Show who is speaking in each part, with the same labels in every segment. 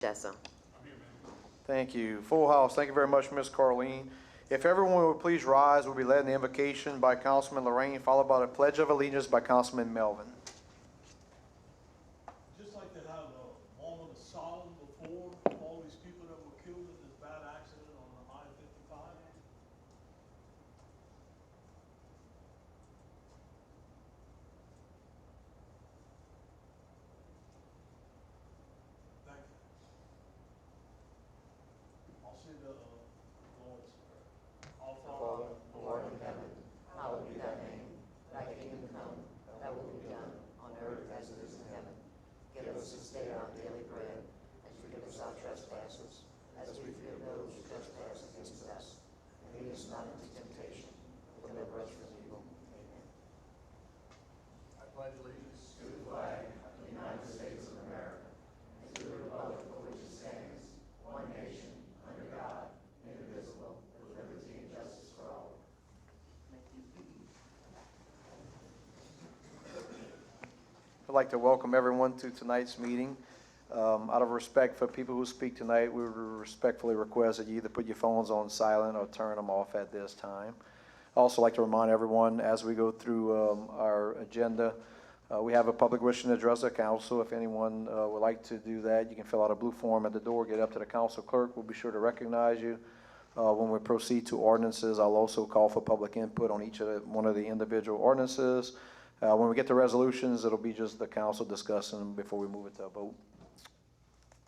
Speaker 1: Jessa.
Speaker 2: Thank you. Full house. Thank you very much, Ms. Carlene. If everyone would please rise, we'll be led in the invocation by Councilman Lorraine, followed by the Pledge of Allegiance by Councilman Melvin.
Speaker 3: Just like to have a moment of solemn before all these people that were killed in this bad accident on the I-55. Thank you. I'll say the Lord's Prayer. Our Father,
Speaker 1: who art in heaven, hallowed be thy name. Thy kingdom come, thy will be done, on earth as it is in heaven. Give us this day our daily bread, and forgive us our trespasses, as we forgive those who trespass against us. And lead us not into temptation, but deliver us from evil. Amen.
Speaker 3: I pledge allegiance
Speaker 1: To the flag of the United States of America, and to the republic for which it stands, one nation, under God, indivisible, with liberty and justice for all.
Speaker 2: I'd like to welcome everyone to tonight's meeting. Out of respect for people who speak tonight, we would respectfully request that you either put your phones on silent or turn them off at this time. I also like to remind everyone as we go through our agenda, we have a public wishing to address the council. If anyone would like to do that, you can fill out a blue form at the door, get up to the council clerk. We'll be sure to recognize you. When we proceed to ordinances, I'll also call for public input on each of one of the individual ordinances. When we get to resolutions, it'll be just the council discussing them before we move it to a vote.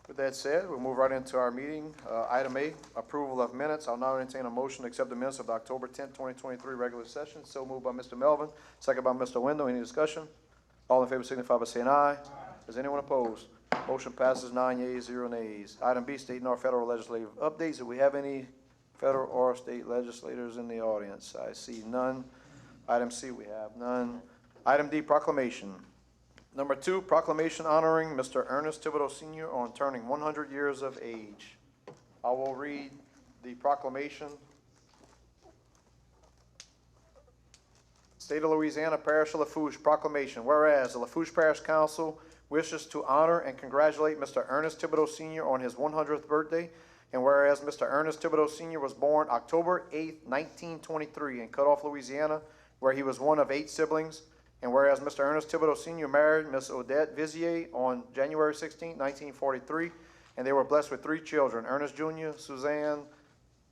Speaker 2: With that said, we'll move right into our meeting. Item A, approval of minutes. I'll now entertain a motion to accept the minutes of the October 10th, 2023 regular session. So moved by Mr. Melvin, second by Mr. Wendell. Any discussion? All in favor signify by saying aye. Is anyone opposed? Motion passes 9 yeas, 0 nays. Item B, state and our federal legislative updates. Do we have any federal or state legislators in the audience? I see none. Item C, we have none. Item D, proclamation. Number 2, proclamation honoring Mr. Ernest Thibodeau Sr. on turning 100 years of age. I will read the proclamation. State of Louisiana, Parish of Lafourche, proclamation. Whereas the Lafourche Parish Council wishes to honor and congratulate Mr. Ernest Thibodeau Sr. on his 100th birthday, and whereas Mr. Ernest Thibodeau Sr. was born October 8, 1923 in Cutoff, Louisiana, where he was one of 8 siblings, and whereas Mr. Ernest Thibodeau Sr. married Miss Odette Vizier on January 16, 1943, and they were blessed with 3 children, Ernest Jr., Suzanne,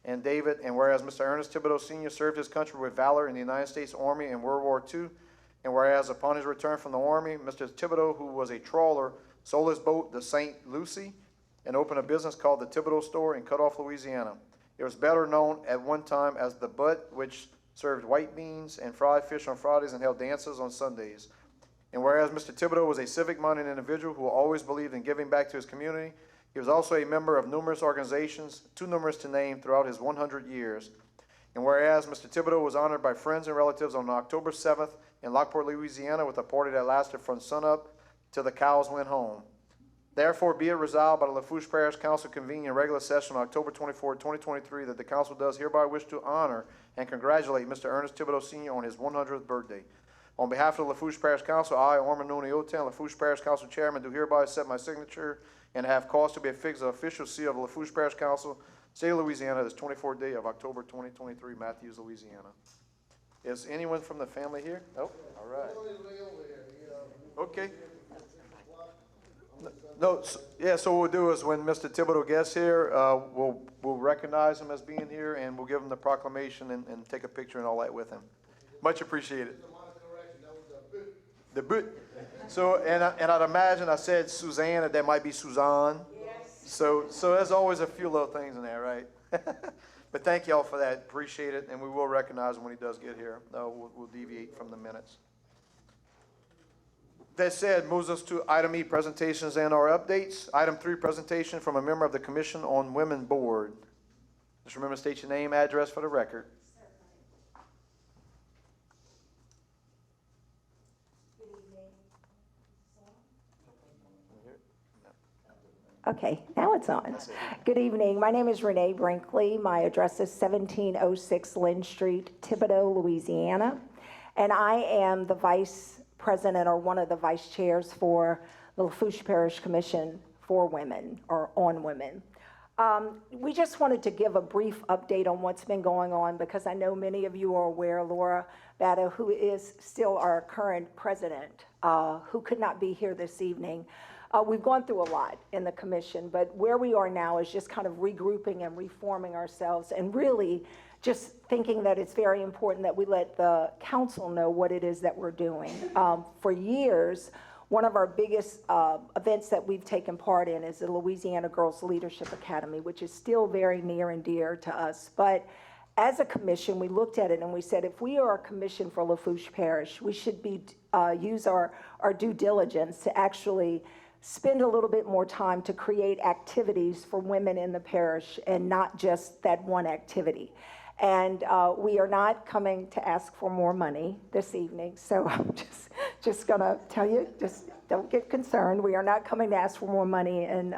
Speaker 2: and David. And whereas Mr. Ernest Thibodeau Sr. served his country with valor in the United States Army in World War II, and whereas upon his return from the Army, Mr. Thibodeau, who was a trawler, sold his boat, the St. Lucie, and opened a business called the Thibodeau Store in Cutoff, Louisiana. It was better known at one time as the Butt, which served white beans and fried fish on Fridays and held dances on Sundays. And whereas Mr. Thibodeau was a civic-minded individual who always believed in giving back to his community, he was also a member of numerous organizations, too numerous to name, throughout his 100 years. And whereas Mr. Thibodeau was honored by friends and relatives on October 7th in Lockport, Louisiana, with a party that lasted from sunup till the cows went home. Therefore, be it resolved by the Lafourche Parish Council convening in regular session on October 24, 2023, that the council does hereby wish to honor and congratulate Mr. Ernest Thibodeau Sr. on his 100th birthday. On behalf of the Lafourche Parish Council, I, Orman Noni Otan, Lafourche Parish Council Chairman, do hereby set my signature and have cause to be affixed the official seal of the Lafourche Parish Council, State of Louisiana, this 24th day of October 2023, Matthews, Louisiana. Is anyone from the family here? Oh, all right. Okay. No, yeah, so what we'll do is when Mr. Thibodeau gets here, we'll recognize him as being here, and we'll give him the proclamation and take a picture and all that with him. Much appreciated. The boot. So, and I'd imagine I said Suzanne, and that might be Suzanne. Yes. So there's always a few little things in there, right? But thank y'all for that. Appreciate it, and we will recognize him when he does get here. We'll deviate from the minutes. That said, moves us to item E, presentations and our updates. Item 3, presentation from a member of the Commission on Women Board. Just remember to state your name, address for the record.
Speaker 4: Okay, now it's on. Good evening. My name is Renee Brinkley. My address is 1706 Lynn Street, Thibodaux, Louisiana. And I am the vice president or one of the vice chairs for the Lafourche Parish Commission for women or on women. We just wanted to give a brief update on what's been going on because I know many of you are aware, Laura Batto, who is still our current president, who could not be here this evening. We've gone through a lot in the commission, but where we are now is just kind of regrouping and reforming ourselves and really just thinking that it's very important that we let the council know what it is that we're doing. For years, one of our biggest events that we've taken part in is the Louisiana Girls Leadership Academy, which is still very near and dear to us. But as a commission, we looked at it and we said, if we are a commission for Lafourche Parish, we should use our due diligence to actually spend a little bit more time to create activities for women in the parish and not just that one activity. And we are not coming to ask for more money this evening, so I'm just gonna tell you, just don't get concerned. We are not coming to ask for more money, and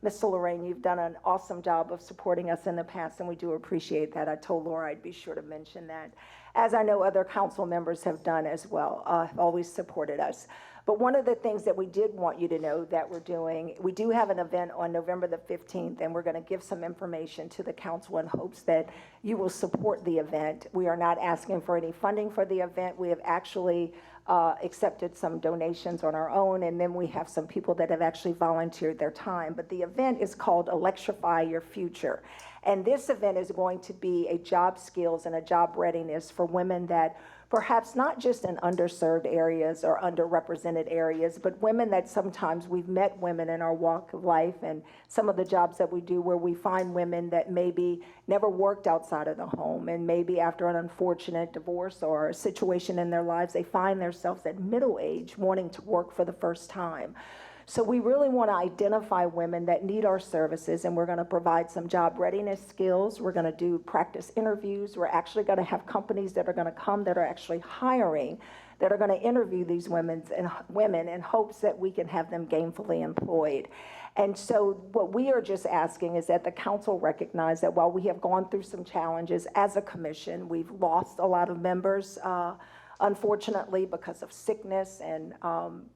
Speaker 4: Mr. Lorraine, you've done an awesome job of supporting us in the past, and we do appreciate that. I told Laura I'd be sure to mention that, as I know other council members have done as well, have always supported us. But one of the things that we did want you to know that we're doing, we do have an event on November the 15th, and we're going to give some information to the council in hopes that you will support the event. We are not asking for any funding for the event. We have actually accepted some donations on our own, and then we have some people that have actually volunteered their time. But the event is called Electrify Your Future. And this event is going to be a job skills and a job readiness for women that perhaps not just in underserved areas or underrepresented areas, but women that sometimes we've met women in our walk of life and some of the jobs that we do where we find women that maybe never worked outside of the home, and maybe after an unfortunate divorce or a situation in their lives, they find themselves at middle age wanting to work for the first time. So we really want to identify women that need our services, and we're going to provide some job readiness skills. We're going to do practice interviews. We're actually going to have companies that are going to come that are actually hiring, that are going to interview these women in hopes that we can have them gainfully employed. And so what we are just asking is that the council recognize that while we have gone through some challenges as a commission, we've lost a lot of members, unfortunately, because of sickness and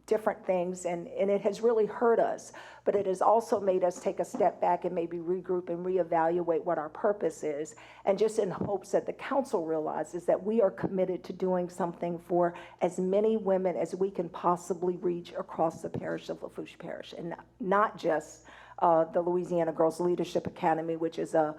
Speaker 4: different things, and it has really hurt us, but it has also made us take a step back and maybe regroup and reevaluate what our purpose is, and just in hopes that the council realizes that we are committed to doing something for as many women as we can possibly reach across the parish of Lafourche Parish, and not just the Louisiana Girls Leadership Academy, which is a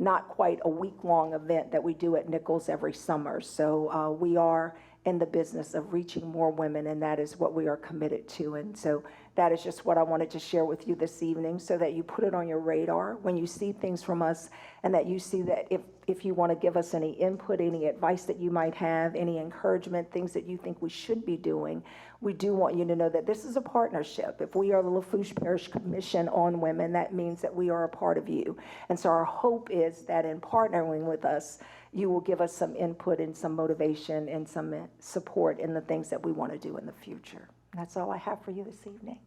Speaker 4: not quite a week-long event that we do at Nichols every summer. So we are in the business of reaching more women, and that is what we are committed to. And so that is just what I wanted to share with you this evening, so that you put it on your radar when you see things from us, and that you see that if you want to give us any input, any advice that you might have, any encouragement, things that you think we should be doing, we do want you to know that this is a partnership. If we are the Lafourche Parish Commission on Women, that means that we are a part of you. And so our hope is that in partnering with us, you will give us some input and some motivation and some support in the things that we want to do in the future. That's all I have for you this evening.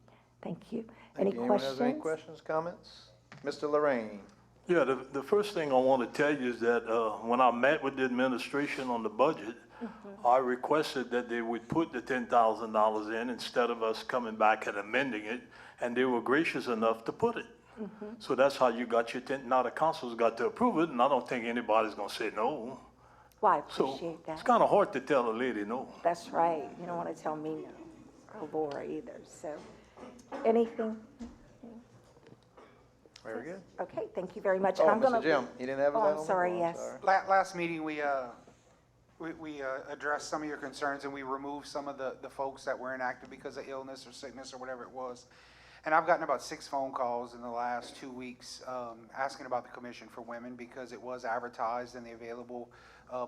Speaker 4: Thank you. Any
Speaker 2: Anyone
Speaker 4: questions?
Speaker 2: has any questions, comments? Mr. Lorraine?
Speaker 3: Yeah, the first thing I want to tell you is that when I met with the administration on the budget, I requested that they would put the $10,000 in instead of us coming back and amending it, and they were gracious enough to put it. So that's how you got your 10. Now the council's got to approve it, and I don't think anybody's going to say no.
Speaker 4: Well, I
Speaker 3: So
Speaker 4: appreciate that.
Speaker 3: it's kind of hard to tell a lady no.
Speaker 4: That's right. You don't want to tell me no, or Laura either. So, anything?
Speaker 2: Very good.
Speaker 4: Okay, thank you very much.
Speaker 2: Oh,
Speaker 4: And I'm gonna.
Speaker 2: Mr. Jim, you didn't have his
Speaker 4: Oh,
Speaker 2: hand
Speaker 4: I'm
Speaker 2: on?
Speaker 4: sorry,
Speaker 2: Oh,
Speaker 4: yes.
Speaker 5: Last meeting, we addressed some of your concerns, and we removed some of the folks that were inactive because of illness or sickness or whatever it was. And I've gotten about 6 phone calls in the last 2 weeks asking about the Commission for Women, because it was advertised in the available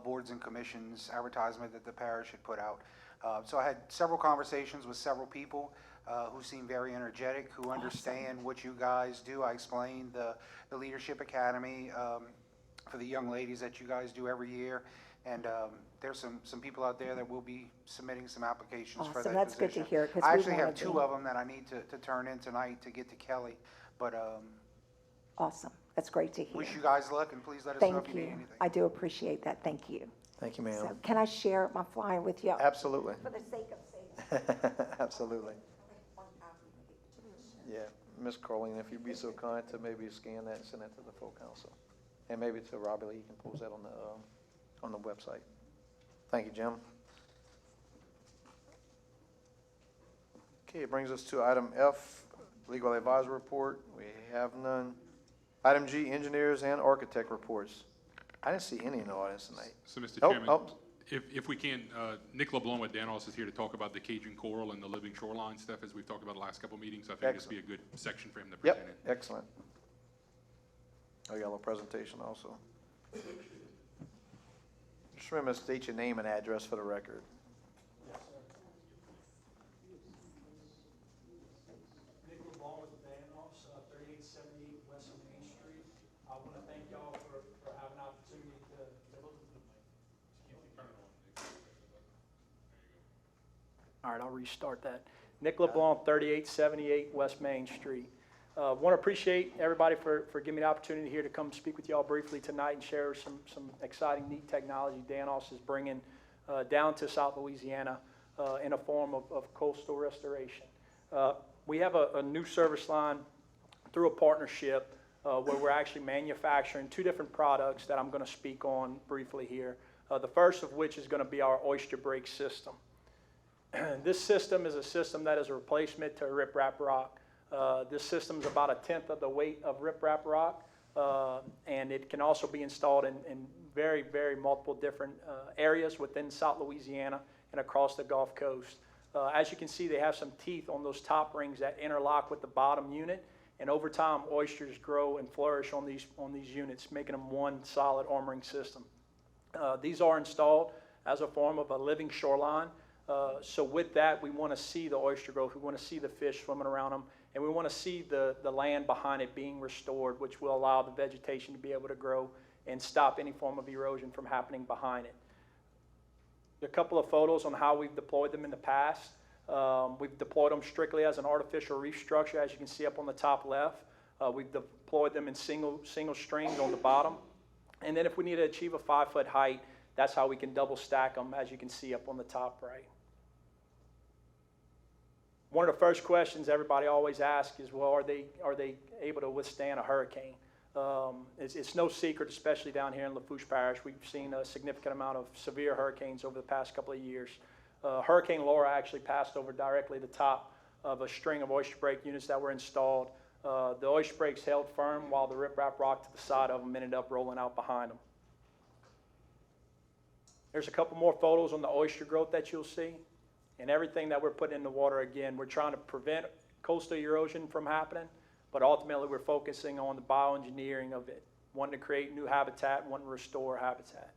Speaker 5: boards and commissions advertisement that the parish had put out. So I had several conversations with several people who seem very energetic, who understand what you guys do. I explained the Leadership Academy for the young ladies that you guys do every year. And there's some people out there that will be submitting some applications for that
Speaker 4: Awesome, that's good to
Speaker 5: position.
Speaker 4: hear, 'cause
Speaker 5: I
Speaker 4: we
Speaker 5: actually have
Speaker 4: wanna
Speaker 5: 2
Speaker 4: be-
Speaker 5: of them that I need to turn in tonight to get to Kelly. But
Speaker 4: Awesome, that's great to hear.
Speaker 5: wish you guys luck, and please let us know
Speaker 4: Thank
Speaker 5: if you need
Speaker 4: you.
Speaker 5: anything.
Speaker 4: I do appreciate that, thank you.
Speaker 2: Thank you,
Speaker 4: So,
Speaker 2: ma'am.
Speaker 4: can I share my flyer with you?
Speaker 2: Absolutely.
Speaker 4: For the sake of saving.
Speaker 2: Absolutely. Yeah, Ms. Carleen, if you'd be so kind to maybe scan that and send that to the full council. And maybe to Robbie Lee, you can post that on the website. Thank you, Jim. Okay, it brings us to item F, Legal Advisor Report. We have none. Item G, Engineers and Architect Reports. I didn't see any in the audience tonight.
Speaker 6: So, Mr.
Speaker 2: Oh,
Speaker 6: Chairman,
Speaker 2: oh.
Speaker 6: if we can, Nick LeBlanc with Danos is here to talk about the Cajun coral and the living shoreline stuff, as we've talked about the last couple of meetings. I think this would be a good section for him to present
Speaker 2: Yep,
Speaker 6: it.
Speaker 2: excellent. Oh, you got a little presentation also. Just remember to state your name and address for the record.
Speaker 7: Nick LeBlanc with Danos, 3878 West Main Street. I want to thank y'all for having an opportunity to look at the All right, I'll restart that. Nick LeBlanc, 3878 West Main Street. Want to appreciate everybody for giving me the opportunity here to come speak with y'all briefly tonight and share some exciting, neat technology Danos is bringing down to South Louisiana in a form of coastal restoration. We have a new service line through a partnership where we're actually manufacturing two different products that I'm going to speak on briefly here. The first of which is going to be our oyster break system. This system is a system that is a replacement to riprap rock. This system is about 1/10 of the weight of riprap rock, and it can also be installed in very, very multiple different areas within South Louisiana and across the Gulf Coast. As you can see, they have some teeth on those top rings that interlock with the bottom unit, and over time, oysters grow and flourish on these units, making them one solid armoring system. These are installed as a form of a living shoreline. So with that, we want to see the oyster growth, we want to see the fish swimming around them, and we want to see the land behind it being restored, which will allow the vegetation to be able to grow and stop any form of erosion from happening behind it. A couple of photos on how we've deployed them in the past. We've deployed them strictly as an artificial reef structure, as you can see up on the top left. We've deployed them in single strings on the bottom. And then if we need to achieve a 5-foot height, that's how we can double stack them, as you can see up on the top right. One of the first questions everybody always asks is, well, are they able to withstand a hurricane? It's no secret, especially down here in Lafourche Parish, we've seen a significant amount of severe hurricanes over the past couple of years. Hurricane Laura actually passed over directly the top of a string of oyster break units that were installed. The oyster breaks held firm while the riprap rock to the side of them ended up rolling out behind them. There's a couple more photos on the oyster growth that you'll see. And everything that we're putting in the water, again, we're trying to prevent coastal erosion from happening, but ultimately we're focusing on the bioengineering of it, wanting to create new habitat, wanting to restore habitat.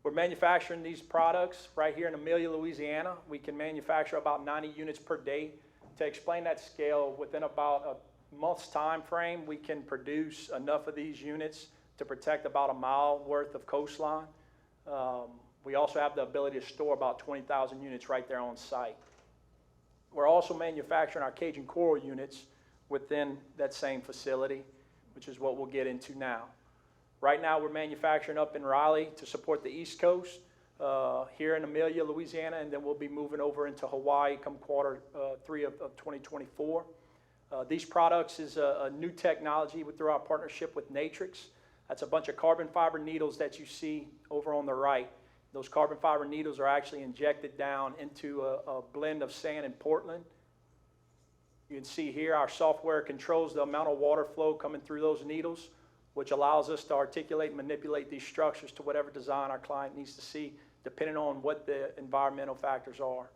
Speaker 7: We're manufacturing these products right here in Amelia, Louisiana. We can manufacture about 90 units per day. To explain that scale, within about a month's time frame, we can produce enough of these units to protect about a mile worth of coastline. We also have the ability to store about 20,000 units right there on site. We're also manufacturing our Cajun coral units within that same facility, which is what we'll get into now. Right now, we're manufacturing up in Raleigh to support the East Coast, here in Amelia, Louisiana, and then we'll be moving over into Hawaii come Q3 of 2024. These products is a new technology through our partnership with Natrix. That's a bunch of carbon fiber needles that you see over on the right. Those carbon fiber needles are actually injected down into a blend of sand and Portland. You can see here our software controls the amount of water flow coming through those needles, which allows us to articulate and manipulate these structures to whatever design our client needs to see, depending on what the environmental factors are.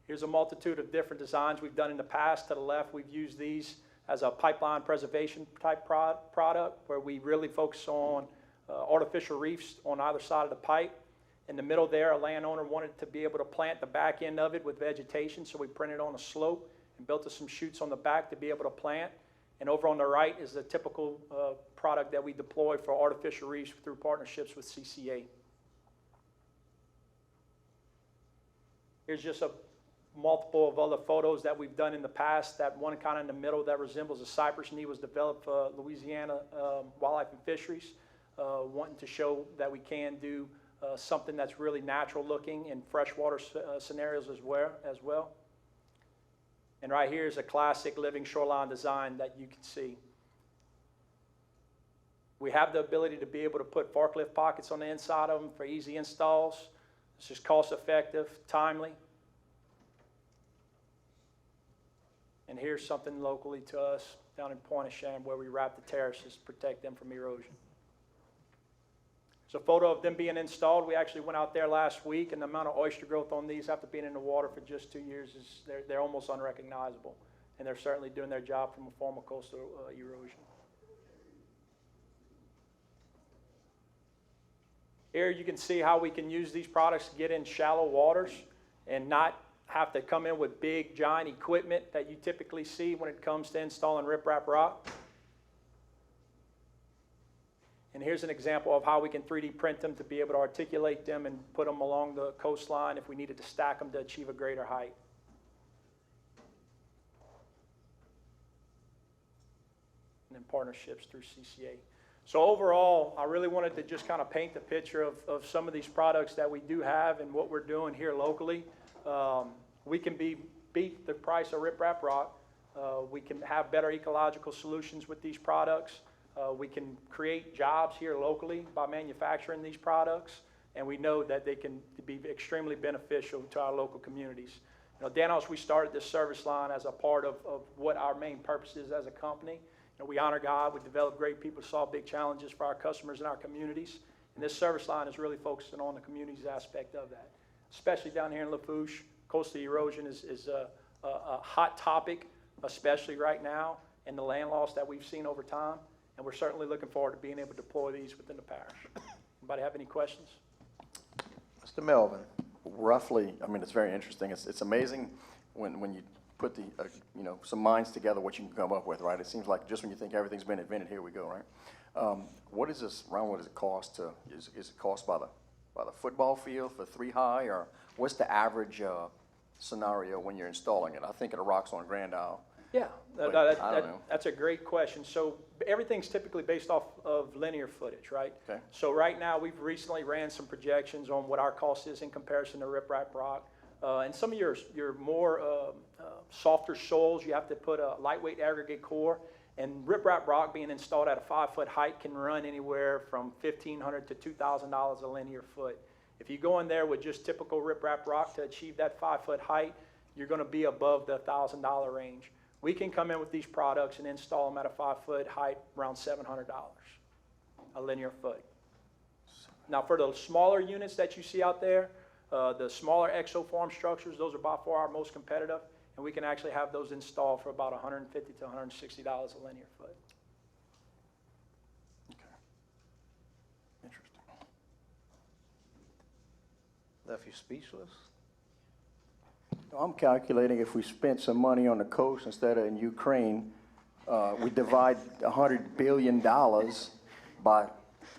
Speaker 7: Here's a multitude of different designs we've done in the past. To the left, we've used these as a pipeline preservation type product, where we really focus on artificial reefs on either side of the pipe. In the middle there, a landowner wanted to be able to plant the back end of it with vegetation, so we printed on a slope and built some chutes on the back to be able to plant. And over on the right is the typical product that we deploy for artificial reefs through partnerships with CCA. Here's just a multiple of other photos that we've done in the past. That one kind of in the middle that resembles a cypress knee was developed for Louisiana Wildlife and Fisheries, wanting to show that we can do something that's really natural looking in freshwater scenarios as well. And right here is a classic living shoreline design that you can see. We have the ability to be able to put forklift pockets on the inside of them for easy installs. It's just cost effective, timely. And here's something locally to us down in Point of Shame where we wrap the terraces, protect them from erosion. There's a photo of them being installed. We actually went out there last week, and the amount of oyster growth on these after being in the water for just 2 years is they're almost unrecognizable. And they're certainly doing their job from a form of coastal erosion. Here you can see how we can use these products to get in shallow waters and not have to come in with big, giant equipment that you typically see when it comes to installing riprap rock. And here's an example of how we can 3D print them to be able to articulate them and put them along the coastline if we needed to stack them to achieve a greater height. And then partnerships through CCA. So overall, I really wanted to just kind of paint the picture of some of these products that we do have and what we're doing here locally. We can beat the price of riprap rock. We can have better ecological solutions with these products. We can create jobs here locally by manufacturing these products, and we know that they can be extremely beneficial to our local communities. You know, Danos, we started this service line as a part of what our main purpose is as a company. You know, we honor God, we develop great people to solve big challenges for our customers and our communities, and this service line is really focusing on the communities aspect of that. Especially down here in Lafourche, coastal erosion is a hot topic, especially right now, and the land loss that we've seen over time. And we're certainly looking forward to being able to deploy these within the parish. Anybody have any questions?
Speaker 2: Mr. Melvin?
Speaker 8: Roughly, I mean, it's very interesting. It's amazing when you put the, you know, some minds together what you can come up with, right? It seems like just when you think everything's been invented, here we go, right? What is this, around what does it cost to, is it cost by the football field for 3 high, or what's the average scenario when you're installing it? I think of the rocks on Grand Isle.
Speaker 7: Yeah,
Speaker 8: I don't know.
Speaker 7: that's a great question. So everything's typically based off of linear footage, right?
Speaker 8: Okay.
Speaker 7: So right now, we've recently ran some projections on what our cost is in comparison to riprap rock. And some of your more softer soils, you have to put a lightweight aggregate core. And riprap rock being installed at a 5-foot height can run anywhere from $1,500 to $2,000 a linear foot. If you go in there with just typical riprap rock to achieve that 5-foot height, you're going to be above the $1,000 range. We can come in with these products and install them at a 5-foot height around $700 a linear foot. Now for the smaller units that you see out there, the smaller exoform structures, those are by far our most competitive, and we can actually have those installed for about $150 to $160 a linear foot.
Speaker 8: Okay. Interesting.
Speaker 2: Left you speechless.
Speaker 8: I'm calculating if we spent some money on the coast instead of in Ukraine, we divide $100 billion by,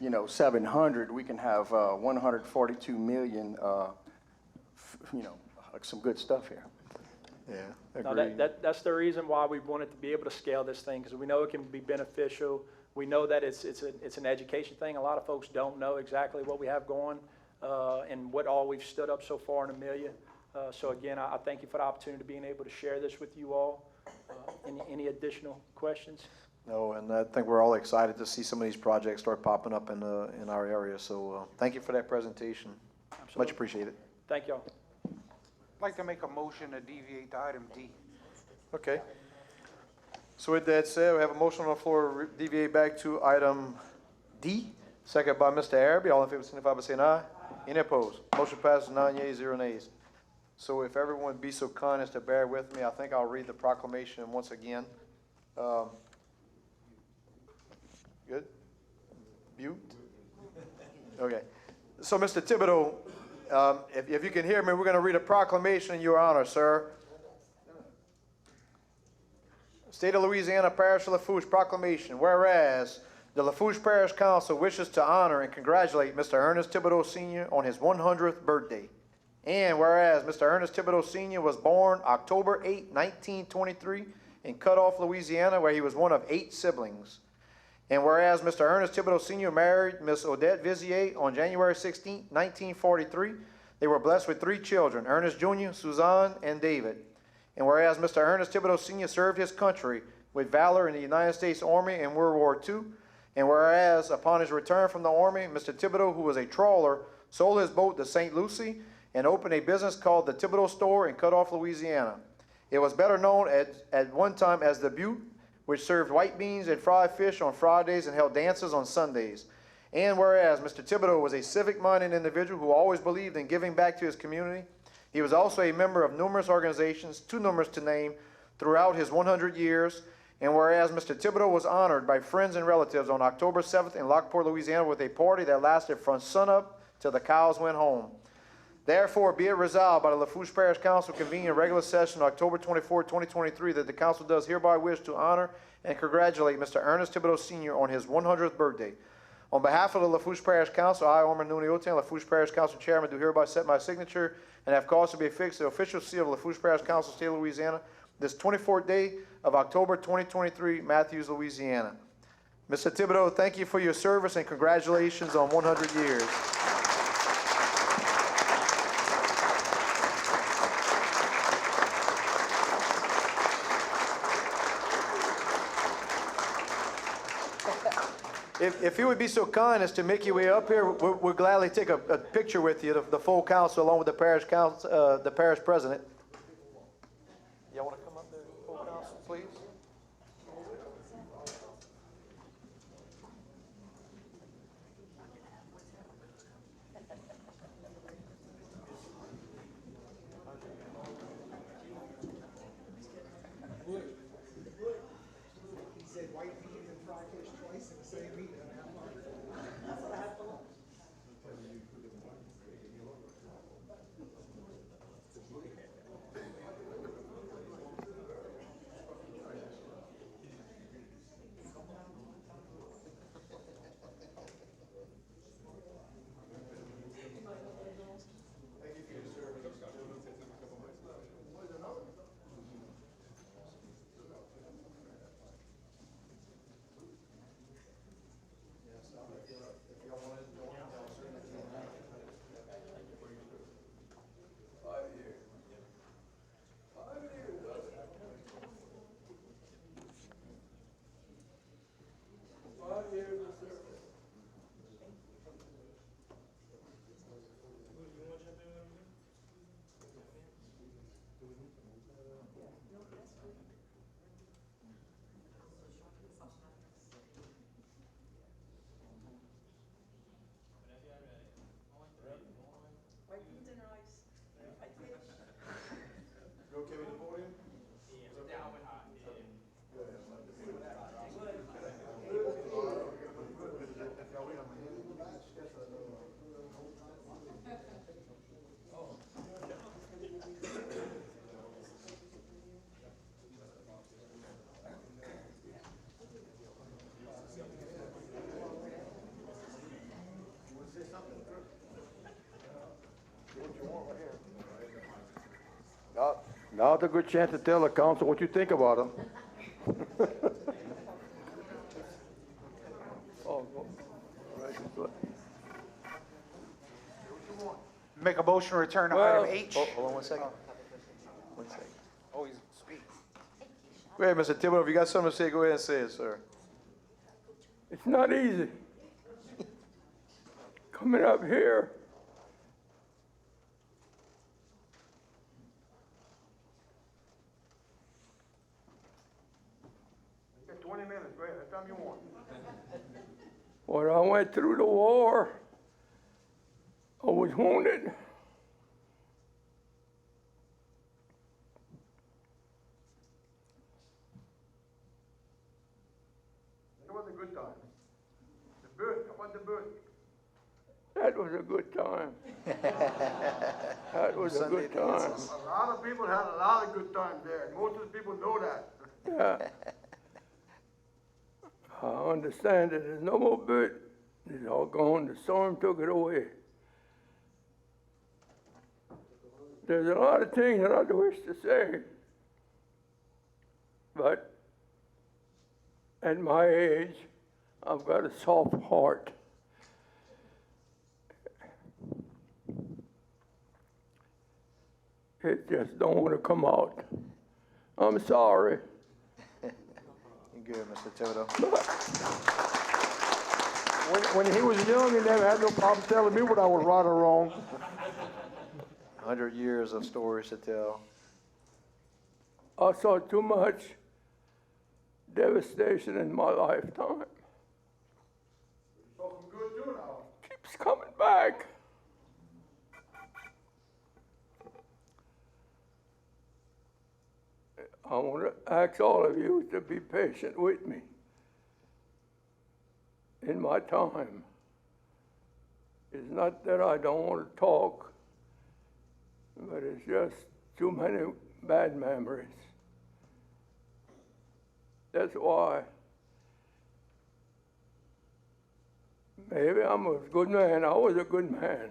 Speaker 8: you know, 700, we can have 142 million, you know, like some good stuff here.
Speaker 2: Yeah,
Speaker 7: Now
Speaker 2: agreed.
Speaker 7: that's the reason why we wanted to be able to scale this thing, because we know it can be beneficial. We know that it's an education thing. A lot of folks don't know exactly what we have going and what all we've stood up so far in Amelia. So again, I thank you for the opportunity to being able to share this with you all. Any additional questions?
Speaker 2: No, and I think we're all excited to see some of these projects start popping up in our area. So thank you for that presentation.
Speaker 7: Absolutely.
Speaker 2: Much appreciated.
Speaker 7: Thank y'all.
Speaker 5: I'd like to make a motion to deviate to item D.
Speaker 2: Okay. So with that said, we have a motion on the floor to deviate back to item D, second by Mr. Araby. All in favor, signify by saying aye. Any opposed? Motion passes 9 yeas, 0 nays. So if everyone would be so kind as to bear with me, I think I'll read the proclamation once again. Good? Mute? Okay. So Mr. Thibodeau, if you can hear me, we're going to read a proclamation in your honor, sir. State of Louisiana, Parish of Lafourche proclamation. Whereas the Lafourche Parish Council wishes to honor and congratulate Mr. Ernest Thibodeau Sr. on his 100th birthday. And whereas Mr. Ernest Thibodeau Sr. was born October 8, 1923 in Cutoff, Louisiana, where he was one of 8 siblings. And whereas Mr. Ernest Thibodeau Sr. married Miss Odette Vizier on January 16, 1943, they were blessed with 3 children, Ernest Jr., Suzanne, and David. And whereas Mr. Ernest Thibodeau Sr. served his country with valor in the United States Army in World War II, and whereas upon his return from the Army, Mr. Thibodeau, who was a trawler, sold his boat to St. Lucie and opened a business called the Thibodeau Store in Cutoff, Louisiana. It was better known at one time as the Butte, which served white beans and fried fish on Fridays and held dances on Sundays. And whereas Mr. Thibodeau was a civic-minded individual who always believed in giving back to his community, he was also a member of numerous organizations, too numerous to name, throughout his 100 years. And whereas Mr. Thibodeau was honored by friends and relatives on October 7th in Lockport, Louisiana, with a party that lasted from sunup till the cows went home. Therefore, be it resolved by the Lafourche Parish Council convening a regular session on October 24, 2023, that the council does hereby wish to honor and congratulate Mr. Ernest Thibodeau Sr. on his 100th birthday. On behalf of the Lafourche Parish Council, I, Orman Nuniotan, Lafourche Parish Council Chairman, do hereby set my signature and have caused to be affixed the official seal of Lafourche Parish Council, State of Louisiana, this 24th day of October 2023, Matthews, Louisiana. Mr. Thibodeau, thank you for your service and congratulations on 100 years. If you would be so kind as to make your way up here, we'll gladly take a picture with you, the full council, along with the parish council, the parish president. Y'all want to come up there, full council, please?
Speaker 9: He said white beans and fried fish twice in the same meeting.
Speaker 10: Now's a good chance to tell the council what you think about them.
Speaker 5: Make a motion to return to item H.
Speaker 2: Hold on one second. One second.
Speaker 5: Oh, he's speaking.
Speaker 2: Go ahead, Mr. Thibodeau, if you got something to say, go ahead and say it, sir.
Speaker 10: It's not easy. Coming up here. You got 20 minutes, go ahead, anytime you want. When I went through the war, I was wounded. It was a good time. The bird, how about the bird? That was a good time. That was a good time. A lot of people had a lot of good times there. Most of the people know that. Yeah. I understand that there's no more bird. It's all gone. The storm took it away. There's a lot of things that I wish to say, but at my age, I've got a soft heart. It just don't want to come out. I'm sorry.
Speaker 2: You're good, Mr. Thibodeau.
Speaker 10: When he was young, he never had no problem telling me what I was right or wrong.
Speaker 2: 100 years of stories to tell.
Speaker 10: I saw too much devastation in my lifetime. Keeps coming back. I want to ask all of you to be patient with me in my time. It's not that I don't want to talk, but it's just too many bad memories. That's why maybe I'm a good man. I was a good man.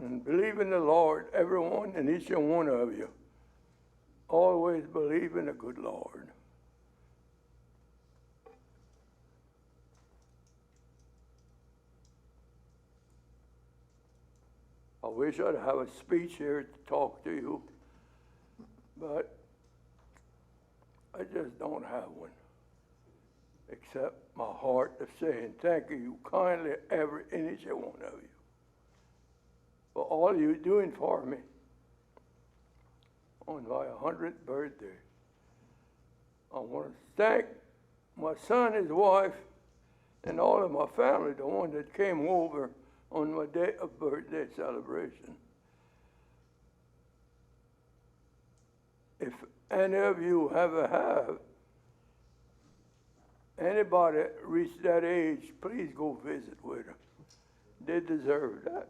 Speaker 10: And believe in the Lord, everyone and each and one of you. Always believe in the good Lord. I wish I'd have a speech here to talk to you, but I just don't have one, except my heart of saying thank you kindly, every and each and one of you, for all you're doing for me on my 100th birthday. I want to thank my son, his wife, and all of my family, the one that came over on my day of birthday celebration. If any of you ever have anybody reach that age, please go visit with them. They deserve that.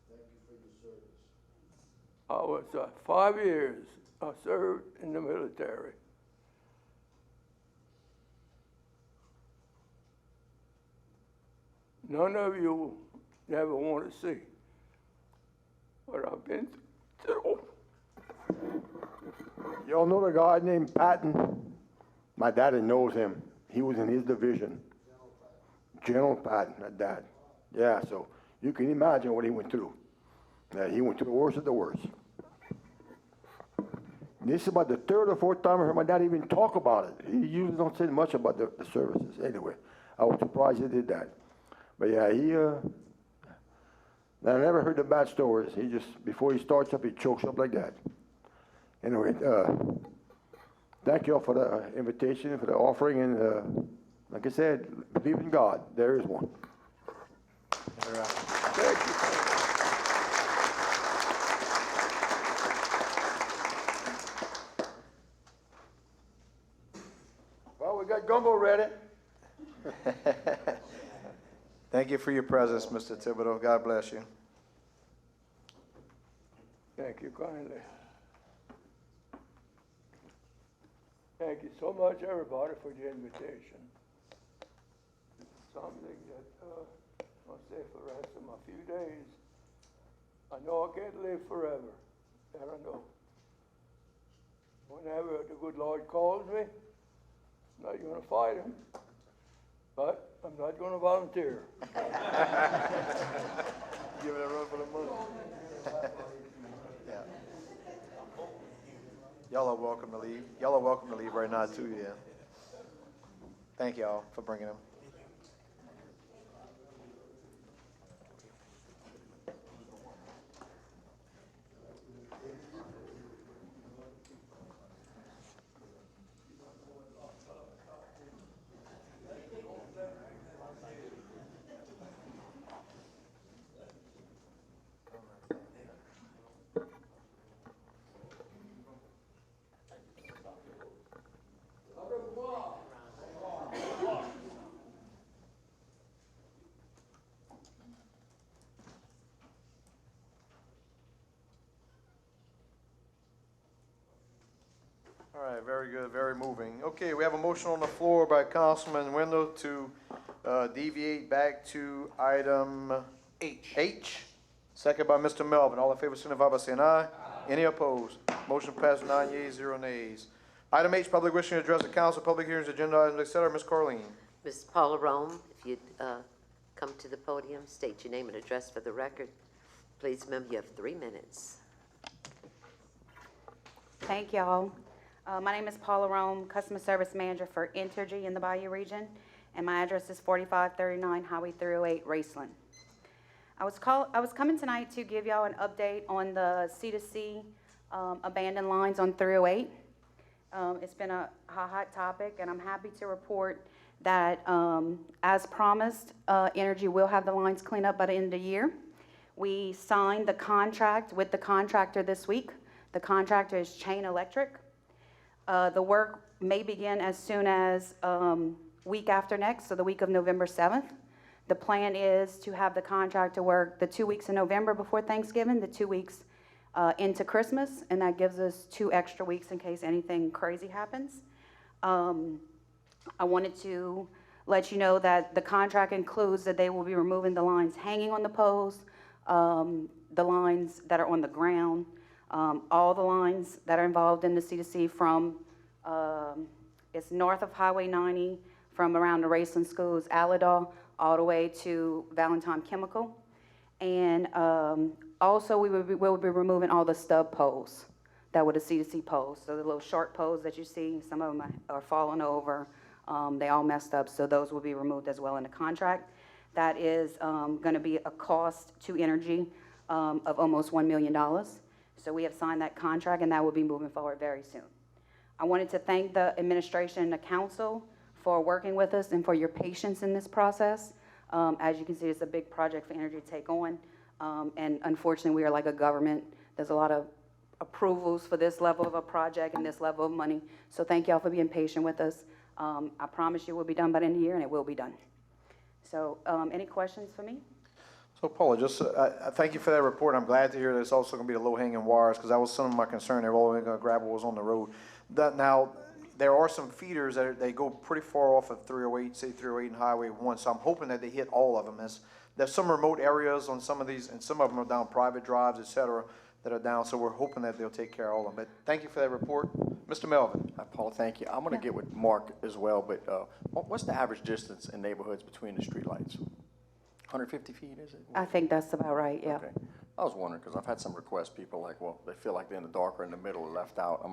Speaker 11: Thank you for your service.
Speaker 10: I was 5 years, I served in the military. None of you never want to see what I've been through.
Speaker 11: Y'all know the guy named Patton? My daddy knows him. He was in his division. General Patton, my dad. Yeah, so you can imagine what he went through. Yeah, he went through the worst of the worst. This is about the third or fourth time I heard my dad even talk about it. He usually don't say much about the services. Anyway, I was surprised he did that. But yeah, I never heard the bad stories. He just, before he starts up, he chokes up like that. Anyway, thank you all for the invitation, for the offering, and like I said, believe in God. There is one.
Speaker 10: Thank you.
Speaker 11: Well, we got gumbo ready.
Speaker 2: Thank you for your presence, Mr. Thibodeau. God bless you.
Speaker 10: Thank you kindly. Thank you so much, everybody, for the invitation. Something that I'll say for the rest of my few days. I know I can't live forever. That I know. Whenever the good Lord calls me, I'm not going to fight him, but I'm not going to volunteer.
Speaker 2: Give it a run for the money. Yeah. Y'all are welcome to leave. Y'all are welcome to leave right now too, yeah. Thank y'all for bringing them. All right, very good, very moving. Okay, we have a motion on the floor by Councilman Wendell to deviate back to item H. Second by Mr. Melvin. All in favor, signify by saying aye. Any opposed? Motion passed 9 yeas, 0 nays. Item H, public wishing to address the council, public hearings, agenda items, et cetera. Ms. Carleen.
Speaker 1: Ms. Paula Rome, if you'd come to the podium, state your name and address for the record. Please remember, you have 3 minutes.
Speaker 12: Thank y'all. My name is Paula Rome, Customer Service Manager for Entergy in the Bayou region, and my address is 4539 Highway 308, Raceland. I was coming tonight to give y'all an update on the C2C abandoned lines on 308. It's been a hot topic, and I'm happy to report that, as promised, Entergy will have the lines cleaned up by the end of the year. We signed the contract with the contractor this week. The contractor is Chain Electric. The work may begin as soon as week after next, so the week of November 7th. The plan is to have the contractor work the 2 weeks in November before Thanksgiving, the 2 weeks into Christmas, and that gives us 2 extra weeks in case anything crazy happens. I wanted to let you know that the contract includes that they will be removing the lines hanging on the poles, the lines that are on the ground, all the lines that are involved in the C2C from, it's north of Highway 90, from around the Raceland Schools, Aladar, all the way to Valentine Chemical. And also we will be removing all the stub poles that were the C2C poles. So the little short poles that you see, some of them are falling over. They all messed up, so those will be removed as well in the contract. That is going to be a cost to Entergy of almost $1 million. So we have signed that contract, and that will be moving forward very soon. I wanted to thank the administration and the council for working with us and for your patience in this process. As you can see, it's a big project for Entergy to take on. And unfortunately, we are like a government. There's a lot of approvals for this level of a project and this level of money. So thank y'all for being patient with us. I promise you it will be done by the end of the year, and it will be done. So any questions for me?
Speaker 2: So Paula, just thank you for that report. I'm glad to hear there's also going to be the low-hanging wires, because that was some of my concern. They're all going to grab what was on the road. Now, there are some feeders that they go pretty far off of 308, say 308 and Highway 1, so I'm hoping that they hit all of them. There's some remote areas on some of these, and some of them are down private drives, et cetera, that are down, so we're hoping that they'll take care of all of them. But thank you for that report. Mr. Melvin.
Speaker 8: Paula, thank you. I'm going to get with Mark as well, but what's the average distance in neighborhoods between the streetlights? 150 feet, is it?
Speaker 12: I think that's about right, yeah.
Speaker 8: Okay. I was wondering, because I've had some requests, people like, well, they feel like they're in the dark or in the middle or left out.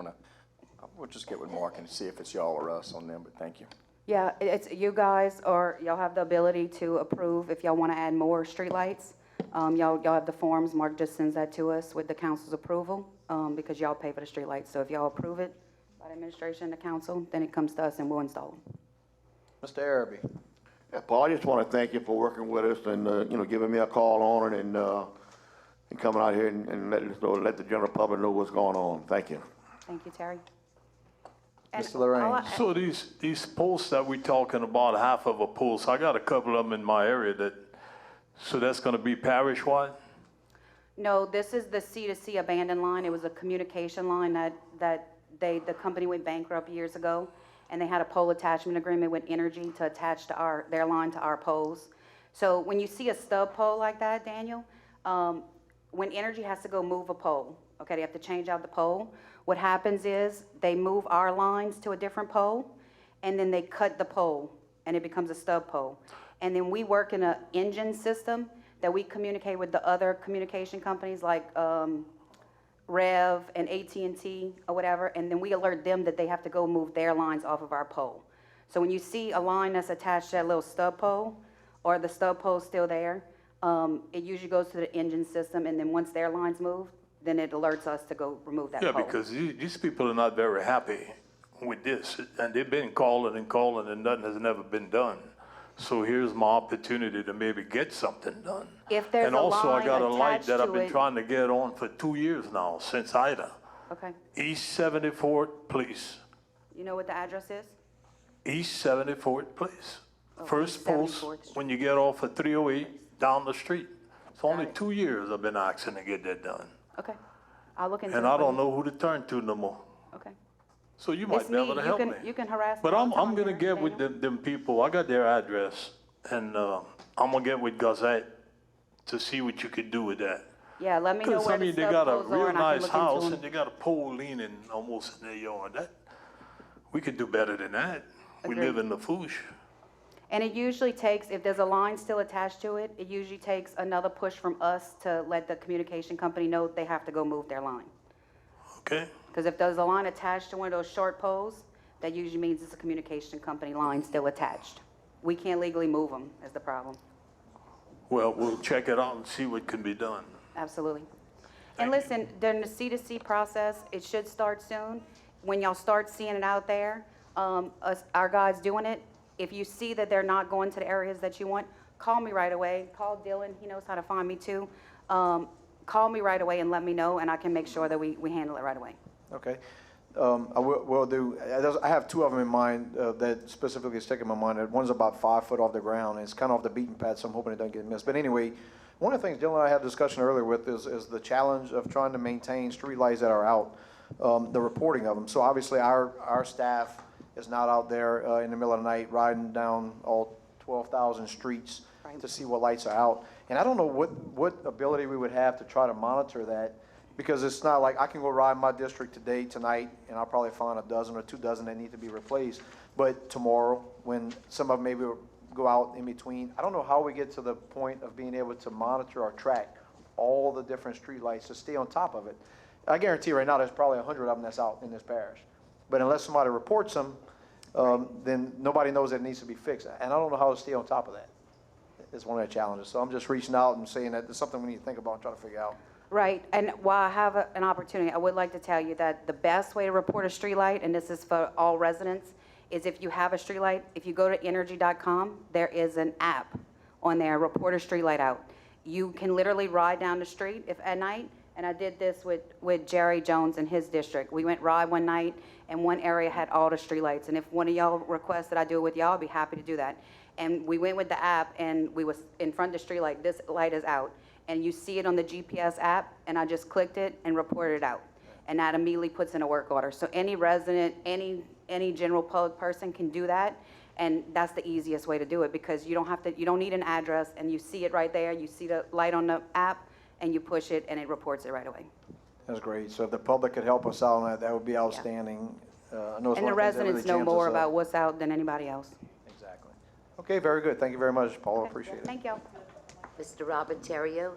Speaker 8: We'll just get with Mark and see if it's y'all or us on them, but thank you.
Speaker 12: Yeah, it's you guys, or y'all have the ability to approve if y'all want to add more streetlights. Y'all have the forms. Mark just sends that to us with the council's approval, because y'all pay for the streetlights. So if y'all approve it by the administration and the council, then it comes to us and we'll install them.
Speaker 2: Mr. Araby.
Speaker 11: Yeah, Paul, I just want to thank you for working with us and, giving me a call on it and coming out here and let the general public know what's going on. Thank you.
Speaker 12: Thank you, Terry. And
Speaker 2: Mr. Lorraine.
Speaker 3: So these posts that we're talking about, half of a post, I got a couple of them in my area so that's going to be parish-wide?
Speaker 12: No, this is the C2C abandoned line. It was a communication line that the company went bankrupt years ago, and they had a pole attachment agreement with Entergy to attach to their line to our poles. So when you see a stub pole like that, Daniel, when Entergy has to go move a pole, okay, they have to change out the pole. What happens is they move our lines to a different pole, and then they cut the pole, and it becomes a stub pole. And then we work in an engine system that we communicate with the other communication companies like Rev and AT&T or whatever, and then we alert them that they have to go move their lines off of our pole. So when you see a line that's attached to that little stub pole, or the stub pole's still there, it usually goes to the engine system, and then once their line's moved, then it alerts us to go remove that pole.
Speaker 3: Yeah, because these people are not very happy with this, and they've been calling and calling, and nothing has never been done. So here's my opportunity to maybe get something done.
Speaker 12: If there's
Speaker 3: and
Speaker 12: a
Speaker 3: also, I got a
Speaker 12: line
Speaker 3: light
Speaker 12: attached
Speaker 3: that I've
Speaker 12: to
Speaker 3: been
Speaker 12: it-
Speaker 3: trying to get on for 2 years now, since Ida.
Speaker 12: Okay.
Speaker 3: East 74th, please.
Speaker 12: You know what the address is?
Speaker 3: East 74th, please. First
Speaker 12: East
Speaker 3: post
Speaker 12: 74th Street.
Speaker 3: when you get off of 308 down the street. It's only
Speaker 12: it.
Speaker 3: 2 years I've been asking to get that done.
Speaker 12: Okay. I'll look into it.
Speaker 3: And I
Speaker 12: for
Speaker 3: don't
Speaker 12: you.
Speaker 3: know who to turn to no more.
Speaker 12: Okay.
Speaker 3: So you might
Speaker 12: It's
Speaker 3: be able
Speaker 12: me.
Speaker 3: to help me.
Speaker 12: You can harass me
Speaker 3: But
Speaker 12: all the
Speaker 3: I'm
Speaker 12: time
Speaker 3: gonna
Speaker 12: here,
Speaker 3: get with
Speaker 12: Daniel.
Speaker 3: them people. I got their address, and I'm gonna get with Gazette to see what you could do with that.
Speaker 12: Yeah, let me know
Speaker 3: Because
Speaker 12: where
Speaker 3: I mean,
Speaker 12: the
Speaker 3: they
Speaker 12: stub
Speaker 3: got a
Speaker 12: poles are
Speaker 3: real
Speaker 12: and I can
Speaker 3: nice
Speaker 12: look
Speaker 3: house,
Speaker 12: into
Speaker 3: and
Speaker 12: them.
Speaker 3: they got a pole leaning almost in their yard. That we could do better than that. We
Speaker 12: Agreed.
Speaker 3: live in Lafourche.
Speaker 12: And it usually takes, if there's a line still attached to it, it usually takes another push from us to let the communication company know they have to go move their line.
Speaker 3: Okay?
Speaker 12: Because if there's a line attached to one of those short poles, that usually means it's a communication company line still attached. We can't legally move them, is the problem.
Speaker 3: Well, we'll check it out and see what can be done.
Speaker 12: Absolutely. And listen, during the C2C process, it should start soon. When y'all start seeing it out there, our guys doing it, if you see that they're not going to the areas that you want, call me right away. Call Dylan, he knows how to find me too. Call me right away and let me know, and I can make sure that we handle it right away.
Speaker 2: Okay. I will do, I have two of them in mind that specifically stick in my mind. One's about 5 foot off the ground, and it's kind of off the beaten path, so I'm hoping it doesn't get missed. But anyway, one of the things Dylan and I had a discussion earlier with is the challenge of trying to maintain streetlights that are out, the reporting of them. So obviously our staff is not out there in the middle of the night riding down all 12,000 streets to see what lights are out. And I don't know what ability we would have to try to monitor that, because it's not like I can go ride my district today, tonight, and I'll probably find a dozen or 2 dozen that need to be replaced. But tomorrow, when some of them maybe go out in between, I don't know how we get to the point of being able to monitor or track all the different streetlights to stay on top of it. I guarantee right now there's probably 100 of them that's out in this parish. But unless somebody reports them, then nobody knows that it needs to be fixed. And I don't know how to stay on top of that. It's one of the challenges. So I'm just reaching out and saying that it's something we need to think about and try to figure out.
Speaker 12: Right, and while I have an opportunity, I would like to tell you that the best way to report a streetlight, and this is for all residents, is if you have a streetlight, if you go to energy.com, there is an app on there, report a streetlight out. You can literally ride down the street at night, and I did this with Jerry Jones in his district. We went ride one night, and one area had all the streetlights, and if one of y'all requests that I do it with y'all, I'd be happy to do that. And we went with the app, and we was in front of the streetlight, this light is out. And you see it on the GPS app, and I just clicked it and reported it out. And that immediately puts in a work order. So any resident, any general public person can do that, and that's the easiest way to do it, because you don't need an address, and you see it right there, you see the light on the app, and you push it, and it reports it right away.
Speaker 2: That's great. So if the public could help us out on that, that would be outstanding. I know it's
Speaker 12: And
Speaker 2: one
Speaker 12: the
Speaker 2: of the things that really
Speaker 12: residents know
Speaker 2: jams us
Speaker 12: more
Speaker 2: up.
Speaker 12: about what's out than anybody else.
Speaker 2: Exactly. Okay, very good. Thank you very much, Paula. Appreciate it.
Speaker 12: Thank y'all.
Speaker 1: Mr. Robin Terrio,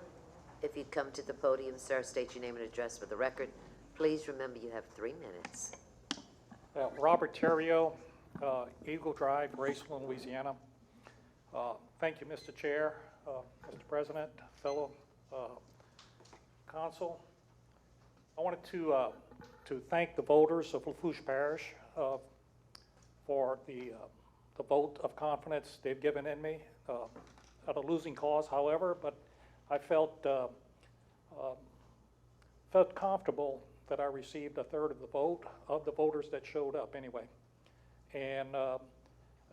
Speaker 1: if you'd come to the podium, sir, state your name and address for the record. Please remember you have 3 minutes.
Speaker 7: Robert Terrio, Eagle Drive, Raceland, Louisiana. Thank you, Mr. Chair, Mr. President, fellow council. I wanted to thank the voters of Lafourche Parish for the vote of confidence they've given in me. At a losing cause, however, but I felt comfortable that I received a third of the vote of the voters that showed up anyway. And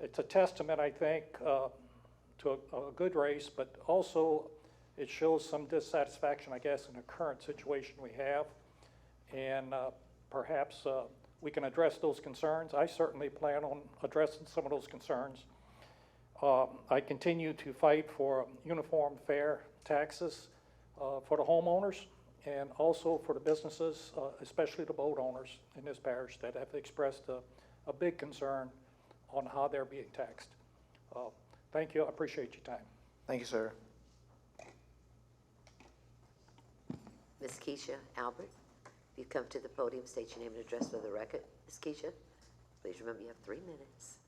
Speaker 7: it's a testament, I think, to a good race, but also it shows some dissatisfaction, I guess, in the current situation we have. And perhaps we can address those concerns. I certainly plan on addressing some of those concerns. I continue to fight for uniform fair taxes for the homeowners and also for the businesses, especially the boat owners in this parish that have expressed a big concern on how they're being taxed. Thank you. I appreciate your time.
Speaker 2: Thank you, sir.
Speaker 1: Ms. Keisha Albert, if you come to the podium, state your name and address for the record. Ms. Keisha, please remember you have 3 minutes.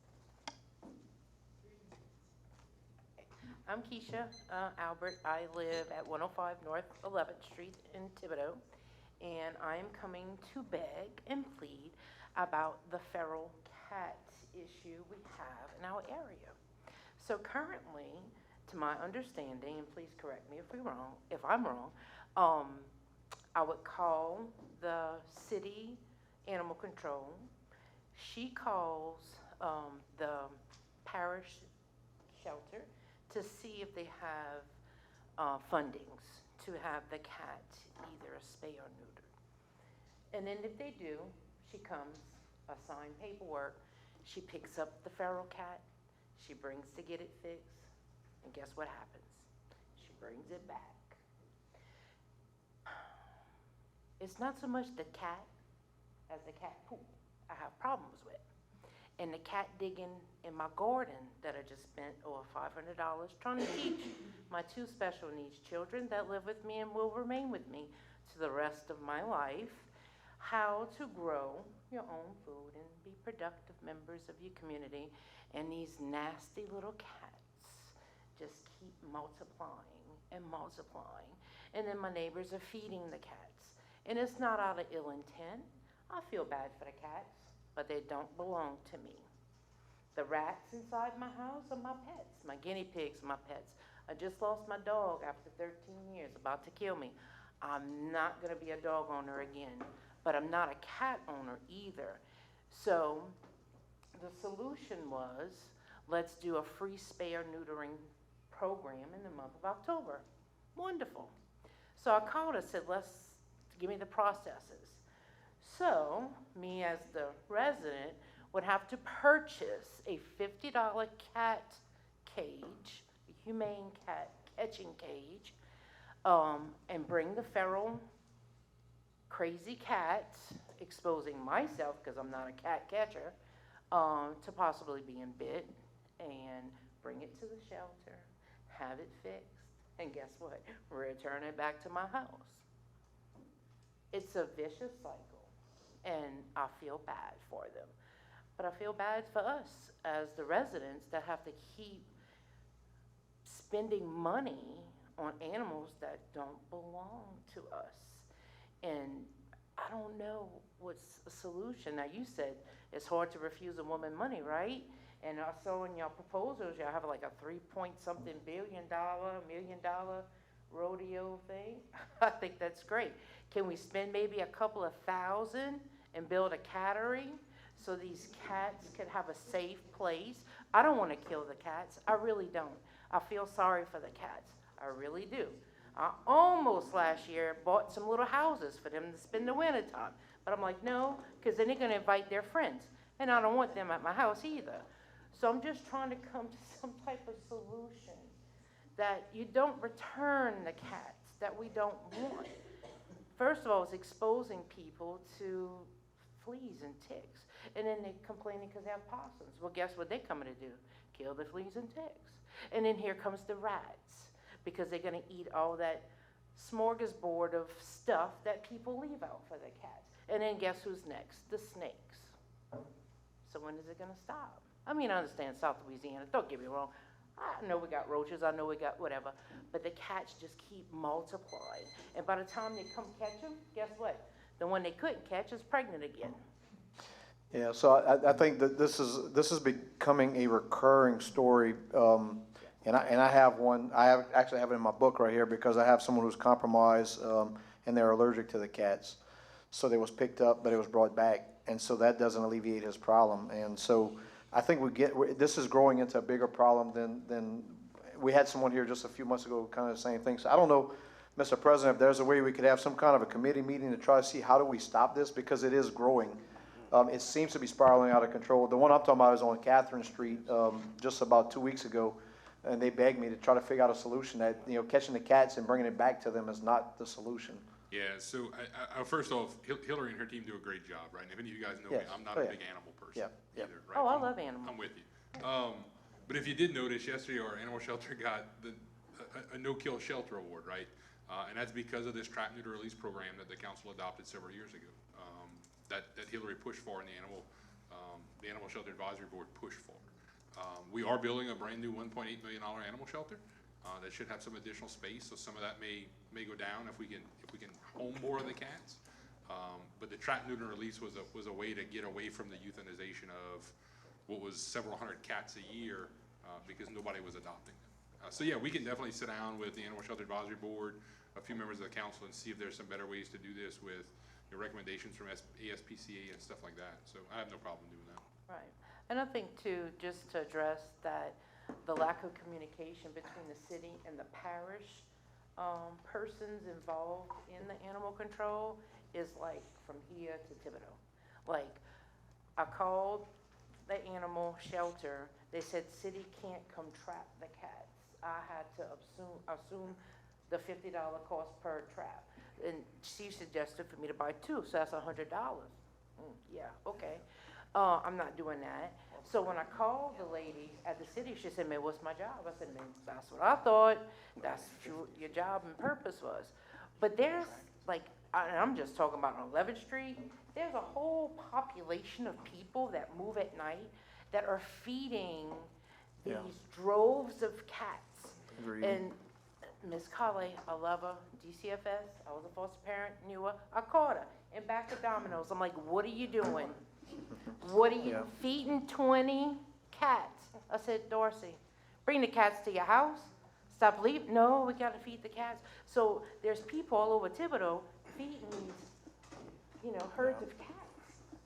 Speaker 13: I'm Keisha Albert. I live at 105 North 11th Street in Thibodeau, and I am coming to beg and plead about the feral cat issue we have in our area. So currently, to my understanding, and please correct me if I'm wrong, I would call the city animal control. She calls the parish shelter to see if they have fundings to have the cat either spay or neutered. And then if they do, she comes, assign paperwork, she picks up the feral cat, she brings to get it fixed, and guess what happens? She brings it back. It's not so much the cat as the cat poop I have problems with. and the cat digging in my garden that I just spent over $500 trying to teach my 2 special needs children that live with me and will remain with me to the rest of my life, how to grow your own food and be productive members of your community. And these nasty little cats just keep multiplying and multiplying. And then my neighbors are feeding the cats. And it's not out of ill intent. I feel bad for the cats, but they don't belong to me. The rats inside my house are my pets. My guinea pigs are my pets. I just lost my dog after 13 years, about to kill me. I'm not gonna be a dog owner again, but I'm not a cat owner either. So the solution was, let's do a free spay or neutering program in the month of October. Wonderful. So I called and said, give me the processes. So me as the resident would have to purchase a $50 cat cage, a humane cat catching cage, and bring the feral crazy cats, exposing myself, because I'm not a cat catcher, to possibly being bit, and bring it to the shelter, have it fixed, and guess what? Return it back to my house. It's a vicious cycle, and I feel bad for them. But I feel bad for us as the residents that have to keep spending money on animals that don't belong to us. And I don't know what's a solution. Now, you said it's hard to refuse a woman money, right? And I saw in your proposals, y'all have like a $3-point-something billion, $1 million rodeo thing. I think that's great. Can we spend maybe a couple of thousand and build a cattery so these cats could have a safe place? I don't want to kill the cats. I really don't. I feel sorry for the cats. I really do. I almost last year bought some little houses for them to spend the winter time. But I'm like, no, because then they're going to invite their friends. And I don't want them at my house either. So I'm just trying to come to some type of solution that you don't return the cats that we don't want. First of all, it's exposing people to fleas and ticks. And then they're complaining because they have possums. Well, guess what they're coming to do? Kill the fleas and ticks. And then here comes the rats, because they're going to eat all that smorgasbord of stuff that people leave out for the cats. And then guess who's next? The snakes. So when is it going to stop? I mean, I understand South Louisiana, don't get me wrong. I know we got roaches, I know we got whatever, but the cats just keep multiplying. And by the time they come catch them, guess what? The one they couldn't catch is pregnant again.
Speaker 2: Yeah, so I think that this is becoming a recurring story, and I have one. Actually have it in my book right here, because I have someone who's compromised, and they're allergic to the cats. So they was picked up, but it was brought back, and so that doesn't alleviate his problem. And so I think this is growing into a bigger problem than we had someone here just a few months ago, kind of the same thing. So I don't know, Mr. President, if there's a way we could have some kind of a committee meeting to try to see how do we stop this, because it is growing. It seems to be spiraling out of control. The one I'm talking about is on Catherine Street, just about 2 weeks ago, and they begged me to try to figure out a solution that, catching the cats and bringing it back to them is not the solution.
Speaker 6: Yeah, so I first off, Hillary and her team do a great job, right? And if any of you guys know me, I'm not a big animal person either, right?
Speaker 13: Oh, I love animals.
Speaker 6: I'm with you. But if you did notice, yesterday our animal shelter got a no-kill shelter award, right? And that's because of this trap, neuter, release program that the council adopted several years ago, that Hillary pushed for and the Animal Shelter Advisory Board pushed for. We are building a brand new $1.8 million animal shelter that should have some additional space, so some of that may go down if we can home more of the cats. But the trap, neuter, and release was a way to get away from the euthanization of what was several hundred cats a year because nobody was adopting them. So yeah, we can definitely sit down with the Animal Shelter Advisory Board, a few members of the council, and see if there's some better ways to do this with recommendations from ASPCA and stuff like that. So I have no problem doing that.
Speaker 13: Right. And I think too, just to address that, the lack of communication between the city and the parish persons involved in the animal control is like from here to Thibodeau. Like, I called the animal shelter, they said city can't come trap the cats. I had to assume the $50 cost per trap. And she suggested for me to buy 2, so that's $100. Yeah, okay. I'm not doing that. So when I called the lady at the city, she said, "Man, what's my job?" I said, "Man, that's what I thought. That's what your job and purpose was." But there's like, and I'm just talking about on 11th Street, there's a whole population of people that move at night that are feeding these
Speaker 2: Yeah.
Speaker 13: droves of cats.
Speaker 2: Agreed.
Speaker 13: And Miss Colley, I love her, DCFS, I was a foster parent, knew her, I caught her in back of Domino's. I'm like, "What are you doing? What are you
Speaker 2: Yeah.
Speaker 13: feeding 20 cats?" I said, "Dorsey, bring the cats to your house. Stop leaving." "No, we gotta feed the cats." So there's people all over Thibodeau feeding these, herds of cats.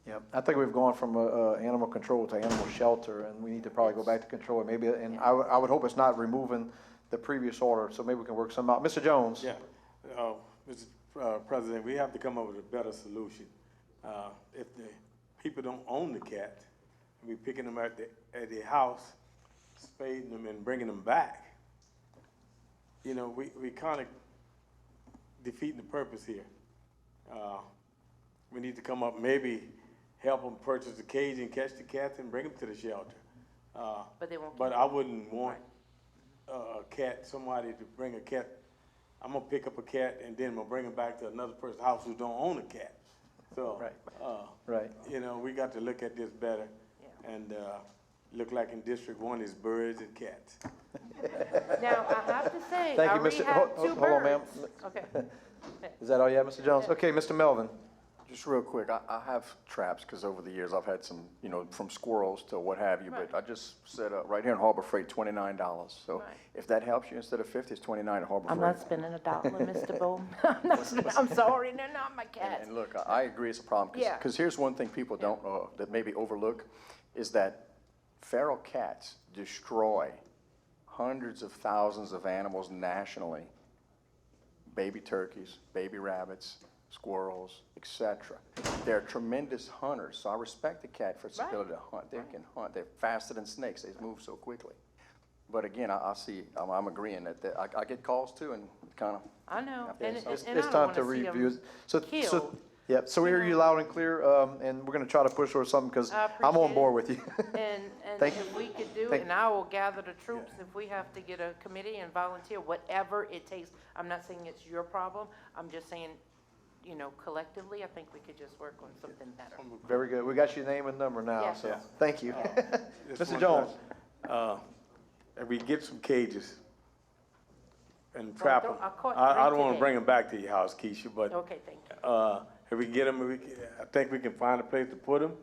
Speaker 2: Yep, I think we've gone from animal control to animal shelter, and we need to probably go back to control, and maybe, and I would hope it's not removing the previous order, so maybe we can work some out. Mr. Jones?
Speaker 14: Yeah, Mr. President, we have to come up with a better solution. If the people don't own the cats, we picking them at their house, spading them and bringing them back. We kind of defeating the purpose here. We need to come up, maybe help them purchase a cage and catch the cats and bring them to the shelter.
Speaker 13: But they won't.
Speaker 14: But I wouldn't want somebody to bring a cat. I'm gonna pick up a cat and then I'm gonna bring him back to another person's house who don't own a cat. So,
Speaker 2: Right.
Speaker 14: we got to look at this better. And look like in District 1 is birds and cats.
Speaker 13: Now, I have to say,
Speaker 2: Thank
Speaker 13: I
Speaker 2: you, Mr.
Speaker 13: rehab two
Speaker 2: Hold on, ma'am.
Speaker 13: birds. Okay.
Speaker 2: Is that all you have, Mr. Jones? Okay, Mr. Melvin?
Speaker 8: Just real quick, I have traps, because over the years I've had some, from squirrels to what have you, but I just set up, right here in Harbor Freight, $29. So
Speaker 13: Right.
Speaker 8: if that helps you, instead of 50, it's 29 at Harbor Freight.
Speaker 13: I'm not spending $1, Mr. Bowman. I'm sorry, they're not my cats.
Speaker 8: And look, I agree it's a problem,
Speaker 13: Yeah.
Speaker 8: because here's one thing people don't, that maybe overlook, is that feral cats destroy hundreds of thousands of animals nationally. Baby turkeys, baby rabbits, squirrels, etc. They're tremendous hunters, so I respect the cat for its ability to hunt. They can hunt. They're faster than snakes. They move so quickly. But again, I'm agreeing that I get calls too, and kind of.
Speaker 13: I know, and I
Speaker 2: It's
Speaker 13: don't
Speaker 2: time to
Speaker 13: wanna see 'em
Speaker 2: review. So,
Speaker 13: killed.
Speaker 2: yep, so we hear you loud and clear, and we're gonna try to push towards something, because
Speaker 13: I
Speaker 2: I'm on
Speaker 13: appreciate
Speaker 2: board
Speaker 13: it.
Speaker 2: with you.
Speaker 13: And
Speaker 2: Thank
Speaker 13: if we could do
Speaker 2: thank-
Speaker 13: it, and I will gather the troops if we have to get a committee and volunteer, whatever it takes. I'm not saying it's your problem, I'm just saying, collectively, I think we could just work on something better.
Speaker 2: Very good. We got your name and number now,
Speaker 13: Yeah.
Speaker 2: so,
Speaker 14: Yeah.
Speaker 2: thank you.
Speaker 14: Just
Speaker 2: Mr.
Speaker 14: one
Speaker 2: Jones?
Speaker 14: question. If we get some cages and
Speaker 13: Well,
Speaker 14: trap
Speaker 13: don't-
Speaker 14: them,
Speaker 13: I caught
Speaker 14: I
Speaker 13: 3
Speaker 14: don't want to
Speaker 13: today.
Speaker 14: bring them back to your house, Keisha, but
Speaker 13: Okay, thank you.
Speaker 14: if we get them, I think we can find a place to put them.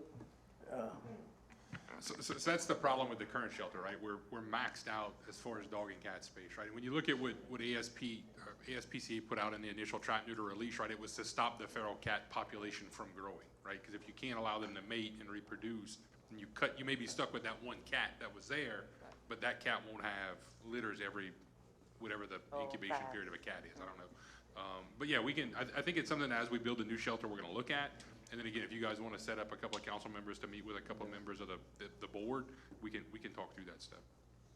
Speaker 6: So that's the problem with the current shelter, right? We're maxed out as far as dog and cat space, right? When you look at what ASPCA put out in the initial trap neuter release, right, it was to stop the feral cat population from growing, right? Because if you can't allow them to mate and reproduce, and you may be stuck with that one cat that was there, but that cat won't have litters every, whatever the incubation
Speaker 13: fast.
Speaker 6: period of a cat is, I don't know. But yeah, I think it's something that as we build a new shelter, we're gonna look at. And then again, if you guys wanna set up a couple of council members to meet with a couple of members of the board, we can talk through that stuff.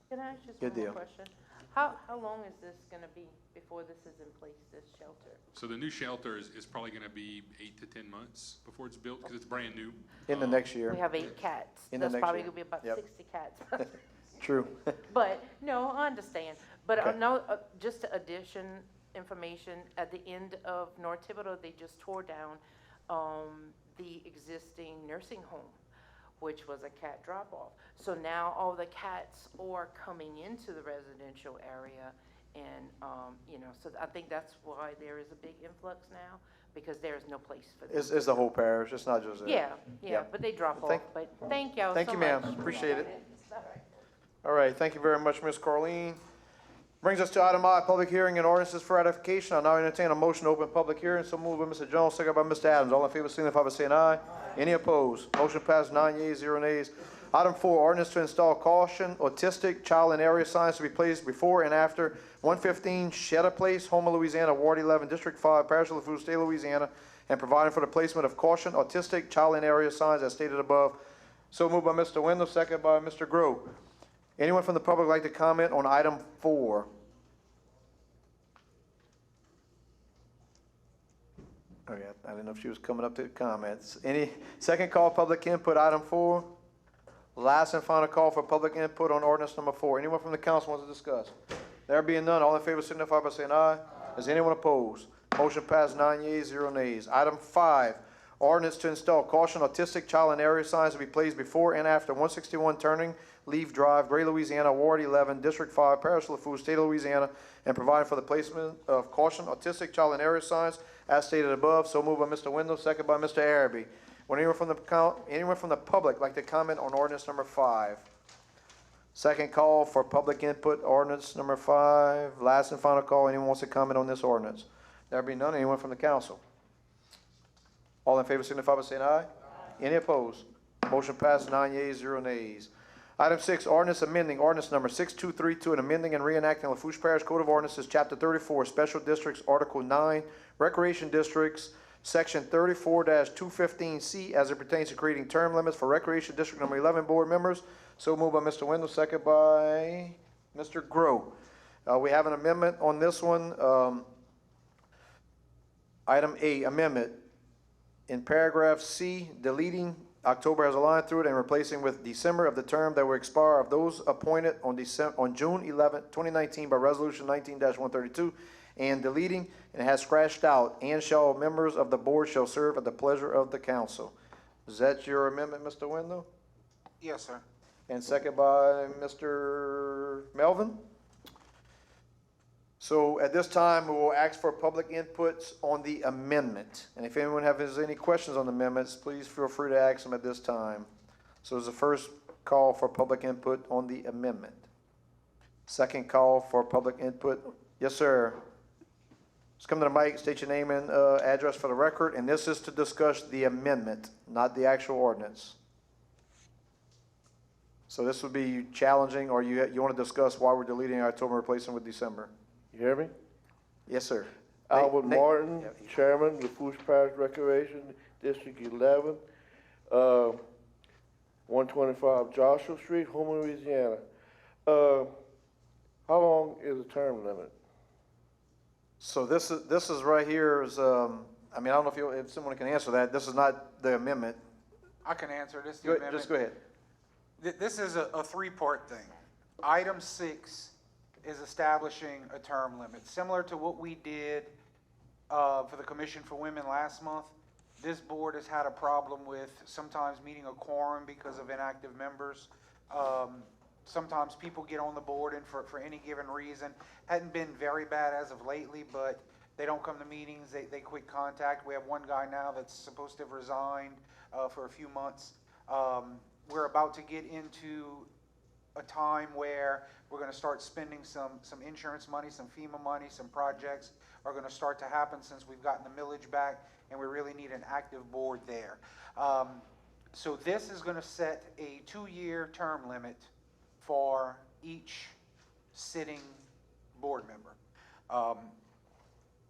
Speaker 13: Can I ask just
Speaker 2: Good
Speaker 13: one more
Speaker 2: deal.
Speaker 13: question? How long is this gonna be before this is in place, this shelter?
Speaker 6: So the new shelter is probably gonna be 8 to 10 months before it's built, because it's brand new.
Speaker 2: In the next year.
Speaker 13: We have 8 cats.
Speaker 2: In the
Speaker 13: That's
Speaker 2: next
Speaker 13: probably
Speaker 2: year.
Speaker 13: gonna be about
Speaker 2: Yep.
Speaker 13: 60 cats.
Speaker 2: True.
Speaker 13: But, no, I understand. But I
Speaker 2: Okay.
Speaker 13: know, just addition information, at the end of North Thibodeau, they just tore down the existing nursing home, which was a cat drop-off. So now all the cats are coming into the residential area, and, so I think that's why there is a big influx now, because there is no place for them.
Speaker 2: It's the whole parish, it's not just.
Speaker 13: Yeah,
Speaker 2: Yep.
Speaker 13: but they drop off,
Speaker 2: Thank-
Speaker 13: but thank y'all so much.
Speaker 2: Thank you, ma'am. Appreciate it.
Speaker 13: All right.
Speaker 2: All right, thank you very much, Ms. Carleen. Brings us to item I, public hearing and ordinances for ratification. I now entertain a motion to open public hearing. So moved by Mr. Jones, second by Mr. Adams. All in favor, signify by saying aye. Any opposed? Motion passed, 9 yeas, 0 nays. Item 4, ordinance to install caution, autistic, child and area signs to be placed before and after 115 Shetta Place, Houma, Louisiana, Ward 11, District 5, Parish of Lafourche, State of Louisiana, and providing for the placement of caution, autistic, child and area signs as stated above. So moved by Mr. Wendell, second by Mr. Grow. Anyone from the public like to comment on item 4? Okay, I didn't know if she was coming up to the comments. Any, second call, public input, item 4. Last and final call for public input on ordinance number 4. Anyone from the council wants to discuss? There being none, all in favor signify by saying aye. Is anyone opposed? Motion passed 9 yeas, 0 nays. Item 5, ordinance to install caution autistic child and area signs to be placed before and after 161 Turning Leaf Drive, Gray, Louisiana, Ward 11, District 5, Parish, Lafourche, State of Louisiana, and providing for the placement of caution autistic child and area signs as stated above. So moved by Mr. Wendell, second by Mr. Araby. Would anyone from the public like to comment on ordinance number 5? Second call for public input, ordinance number 5. Last and final call, anyone wants to comment on this ordinance? There be none. Anyone from the council? All in favor signify by saying aye. Any opposed? Motion passes 9 yeas, 0 nays. Item 6, ordinance amending ordinance number 6232 and amending and reenacting Lafourche Parish Code of Ordinances, Chapter 34, Special Districts, Article 9, Recreation Districts, Section 34-215C as it pertains to creating term limits for Recreation District Number 11 board members. So moved by Mr. Wendell, second by Mr. Grow. We have an amendment on this one. Item A, amendment. In paragraph C, deleting October has a line through it and replacing with December of the term that will expire of those appointed on June 11, 2019 by Resolution 19-132, and deleting, and has scratched out, and shall members of the board shall serve at the pleasure of the council. Is that your amendment, Mr. Wendell?
Speaker 5: Yes, sir.
Speaker 2: And second by Mr. Melvin? So at this time, we will ask for public inputs on the amendment. And if anyone has any questions on the amendments, please feel free to ask them at this time. So it's the first call for public input on the amendment. Second call for public input. Yes, sir. Just come to the mic, state your name and address for the record. And this is to discuss the amendment, not the actual ordinance. So this would be challenging, or you want to discuss why we're deleting October and replacing with December.
Speaker 15: You hear me?
Speaker 2: Yes, sir.
Speaker 15: Albert Martin, Chairman, Lafourche Parish Recreation, District 11, 125 Joshua Street, Houma, Louisiana. How long is the term limit?
Speaker 2: So this is right here is, I mean, I don't know if someone can answer that. This is not the amendment.
Speaker 5: I can answer this.
Speaker 2: Just go ahead.
Speaker 5: This is a three-part thing. Item 6 is establishing a term limit, similar to what we did for the Commission for Women last month. This board has had a problem with sometimes meeting a quorum because of inactive members. Sometimes people get on the board and for any given reason, hadn't been very bad as of lately, but they don't come to meetings, they quit contact. We have one guy now that's supposed to have resigned for a few months. We're about to get into a time where we're going to start spending some insurance money, some FEMA money, some projects are going to start to happen since we've gotten the millage back, and we really need an active board there. So this is going to set a 2-year term limit for each sitting board member.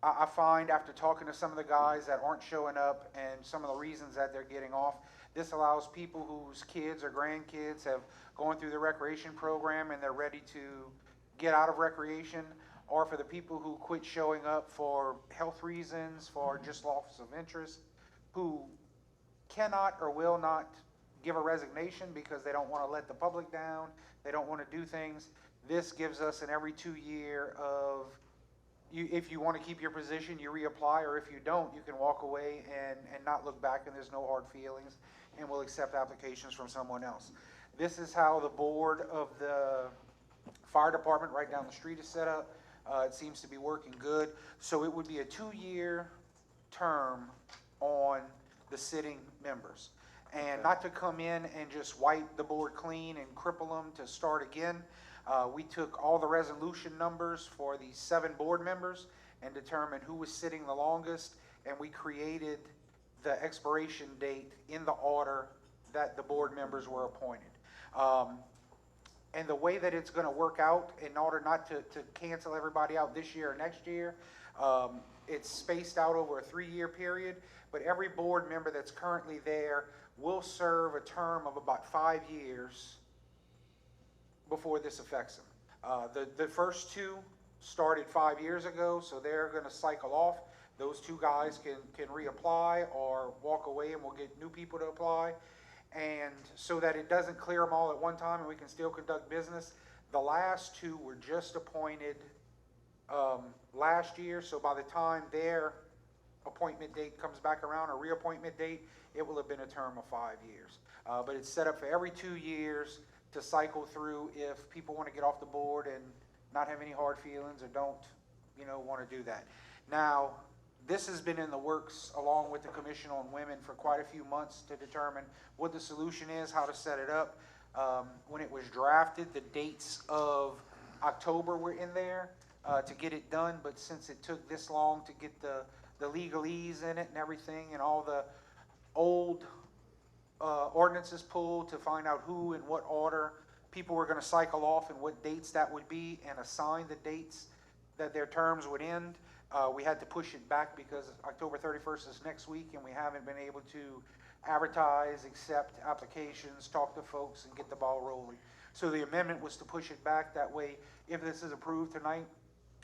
Speaker 5: I find after talking to some of the guys that aren't showing up and some of the reasons that they're getting off, this allows people whose kids or grandkids have gone through the recreation program and they're ready to get out of recreation, or for the people who quit showing up for health reasons, for just loss of interest, who cannot or will not give a resignation because they don't want to let the public down, they don't want to do things. This gives us an every 2-year of, if you want to keep your position, you reapply, or if you don't, you can walk away and not look back, and there's no hard feelings, and we'll accept applications from someone else. This is how the board of the fire department right down the street is set up. It seems to be working good. So it would be a 2-year term on the sitting members. And not to come in and just wipe the board clean and cripple them to start again. We took all the resolution numbers for the 7 board members and determined who was sitting the longest, and we created the expiration date in the order that the board members were appointed. And the way that it's going to work out, in order not to cancel everybody out this year or next year, it's spaced out over a 3-year period, but every board member that's currently there will serve a term of about 5 years before this affects them. The first 2 started 5 years ago, so they're going to cycle off. those two guys can reapply or walk away and we'll get new people to apply. And so that it doesn't clear them all at one time and we can still conduct business. The last two were just appointed last year, so by the time their appointment date comes back around, or reappointment date, it will have been a term of 5 years. But it's set up for every 2 years to cycle through if people want to get off the board and not have any hard feelings or don't, want to do that. Now, this has been in the works along with the Commission on Women for quite a few months to determine what the solution is, how to set it up. When it was drafted, the dates of October were in there to get it done, but since it took this long to get the legalese in it and everything and all the old ordinances pulled to find out who and what order people were going to cycle off and what dates that would be and assign the dates that their terms would end, we had to push it back because October 31st is next week and we haven't been able to advertise, accept applications, talk to folks, and get the ball rolling. So the amendment was to push it back. That way, if this is approved tonight,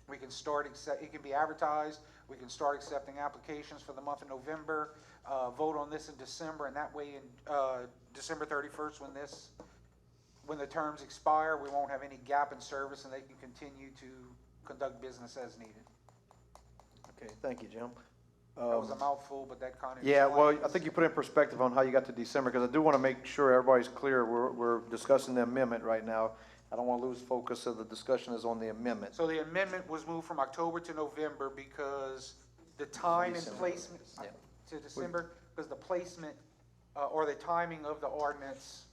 Speaker 5: we can start, it can be advertised, we can start accepting applications for the month of November, vote on this in December, and that way in December 31st, when the terms expire, we won't have any gap in service and they can continue to conduct business as needed.
Speaker 2: Okay, thank you, Jim.
Speaker 5: That was a mouthful, but that kind of.
Speaker 2: Yeah, well, I think you put in perspective on how you got to December, because I do want to make sure everybody's clear. We're discussing the amendment right now. I don't want to lose focus of the discussion is on the amendment.
Speaker 5: So the amendment was moved from October to November because the time and
Speaker 2: December.
Speaker 5: placement,
Speaker 2: Yeah.
Speaker 5: to December, because the placement, or the timing of the ordinance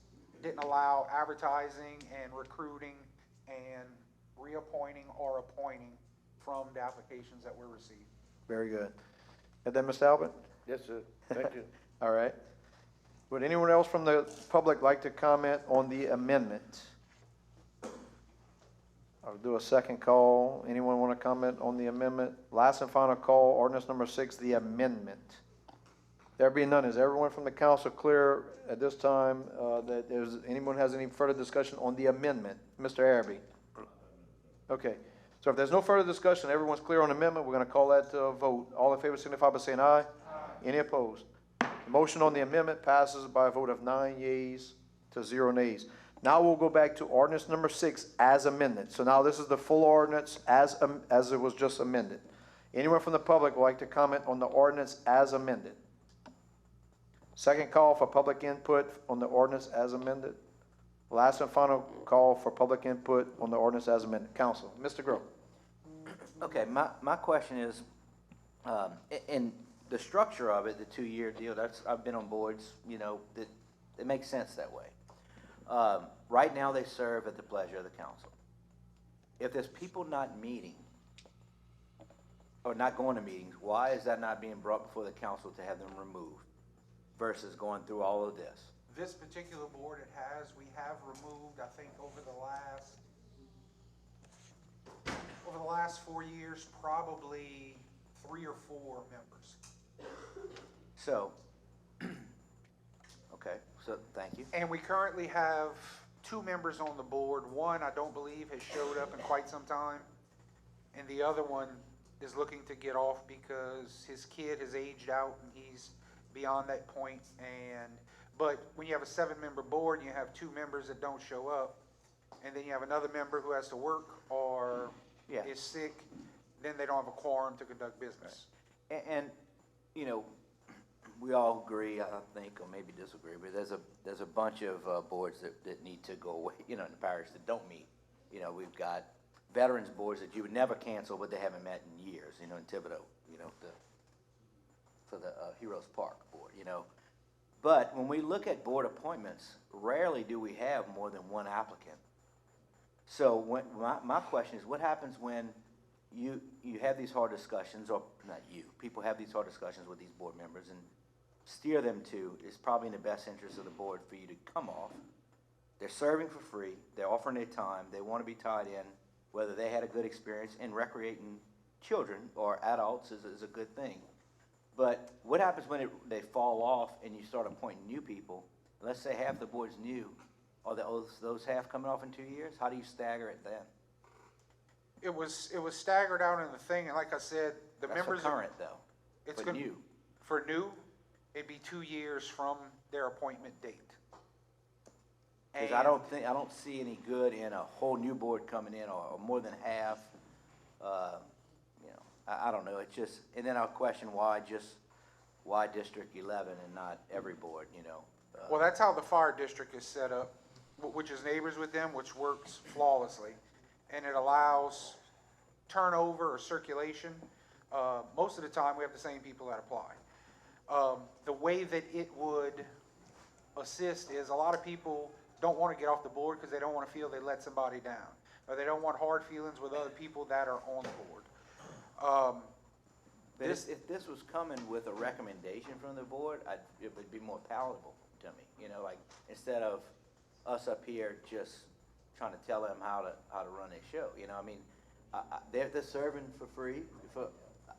Speaker 5: didn't allow advertising and recruiting and reappointing or appointing from the applications that were received.
Speaker 2: Very good. And then, Mr. Albert?
Speaker 15: Yes, sir. Thank you.
Speaker 2: All right. Would anyone else from the public like to comment on the amendment? I'll do a second call. Anyone want to comment on the amendment? Last and final call, ordinance number 6, the amendment. There being none, is everyone from the council clear at this time that anyone has any further discussion on the amendment? Mr. Araby? Okay. So if there's no further discussion, everyone's clear on the amendment, we're going to call that to a vote. All in favor signify by saying aye. Aye. Any opposed? The motion on the amendment passes by a vote of 9 yeas to 0 nays. Now we'll go back to ordinance number 6 as amended. So now this is the full ordinance as it was just amended. Anyone from the public would like to comment on the ordinance as amended? Second call for public input on the ordinance as amended. Last and final call for public input on the ordinance as amended. Council, Mr. Grove.
Speaker 16: Okay, my question is, in the structure of it, the 2-year deal, I've been on boards, that it makes sense that way. Right now, they serve at the pleasure of the council. If there's people not meeting, or not going to meetings, why is that not being brought before the council to have them removed versus going through all of this?
Speaker 5: This particular board, we have removed, I think, over the last 4 years, probably 3 or 4 members.
Speaker 16: So, okay, so thank you.
Speaker 5: And we currently have 2 members on the board. One, I don't believe, has showed up in quite some time. And the other one is looking to get off because his kid has aged out and he's beyond that point. But when you have a 7-member board, you have 2 members that don't show up, and then you have another member who has to work or is sick, then they don't have a quorum to conduct business.
Speaker 16: Right. And we all agree, I think, or maybe disagree, but there's a bunch of boards that need to go away, in the parish that don't meet. We've got veterans boards that you would never cancel, but they haven't met in years, in Thibodeau, for the Heroes Park board, But when we look at board appointments, rarely do we have more than 1 applicant. So my question is, what happens when you have these hard discussions, or not you, people have these hard discussions with these board members and steer them to, it's probably in the best interest of the board for you to come off. They're serving for free, they're offering their time, they want to be tied in, whether they had a good experience, and recreating children or adults is a good thing. But what happens when they fall off and you start appointing new people? Let's say half the board's new. Are those half coming off in 2 years? How do you stagger it then?
Speaker 5: It was staggered out in the thing, and like I said, the
Speaker 16: That's
Speaker 5: members.
Speaker 16: for current, though.
Speaker 5: It's
Speaker 16: for
Speaker 5: gonna-
Speaker 16: new.
Speaker 5: For new, it'd be 2 years from their appointment date.
Speaker 16: Because I don't see any good in a whole new board coming in, or more than half. You know, I don't know, it's just, and then I'll question why District 11 and not every board, you know?
Speaker 5: Well, that's how the fire district is set up, which is neighbors with them, which works flawlessly. And it allows turnover or circulation. Most of the time, we have the same people that apply. The way that it would assist is a lot of people don't want to get off the board because they don't want to feel they let somebody down, or they don't want hard feelings with other people that are on the board.
Speaker 16: But if this was coming with a recommendation from the board, it would be more palatable to me, you know, like, instead of us up here just trying to tell them how to run their show, you know, I mean, they're serving for free.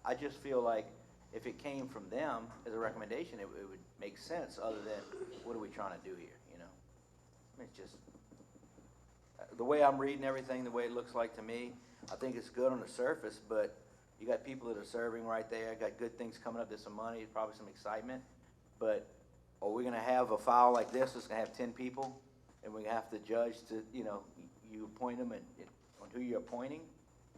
Speaker 16: I just feel like if it came from them as a recommendation, it would make sense, other than, what are we trying to do here, you know? I mean, it's just, the way I'm reading everything, the way it looks like to me, I think it's good on the surface, but you got people that are serving right there, got good things coming up, there's some money, probably some excitement, but are we gonna have a file like this that's gonna have 10 people, and we have to judge to, you know, you appoint them and on who you're appointing,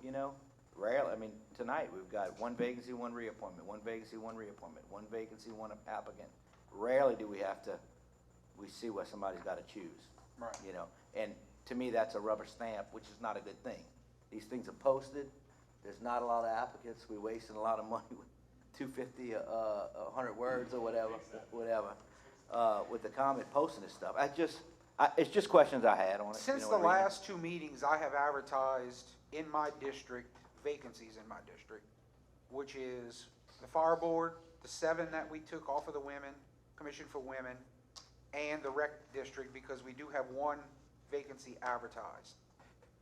Speaker 16: you know? Rarely, I mean, tonight, we've got one vacancy, one reappointment, one vacancy, one reappointment, one vacancy, one applicant. Rarely do we see what somebody's gotta choose.
Speaker 5: Right.
Speaker 16: You know, and to me, that's a rubber stamp, which is not a good thing. These things are posted, there's not a lot of applicants, we're wasting a lot of money with 250, 100 words or whatever, with the comment posting this stuff. It's just questions I had on it.
Speaker 5: Since
Speaker 16: you
Speaker 5: the
Speaker 16: know, reading it.
Speaker 5: last 2 meetings, I have advertised in my district, vacancies in my district, which is the fire board, the 7 that we took off of the women, Commission for Women, and the rec district, because we do have 1 vacancy advertised.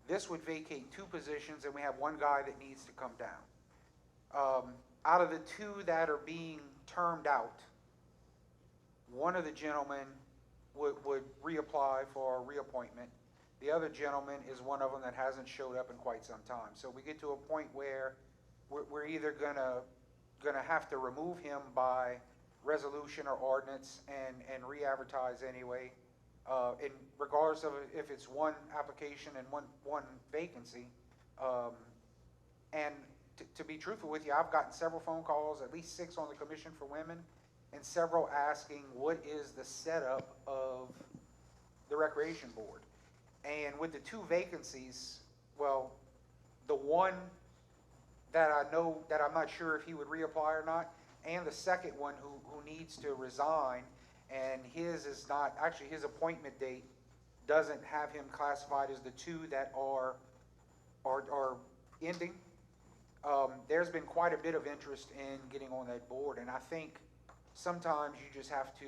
Speaker 5: This would vacate 2 positions, and we have 1 guy that needs to come down. Out of the 2 that are being termed out, one of the gentlemen would reapply for a reappointment. The other gentleman is one of them that hasn't showed up in quite some time. So we get to a point where we're either gonna have to remove him by resolution or ordinance and re-advertise anyway. And regardless of if it's 1 application and one vacancy. And to be truthful with you, I've gotten several phone calls, at least 6 on the Commission for Women, and several asking what is the setup of the Recreation Board. And with the 2 vacancies, well, the one that I know that I'm not sure if he would reapply or not, and the second one who needs to resign, and his is not, actually his appointment date doesn't have him classified as the 2 that are ending. There's been quite a bit of interest in getting on that board, and I think sometimes you just have to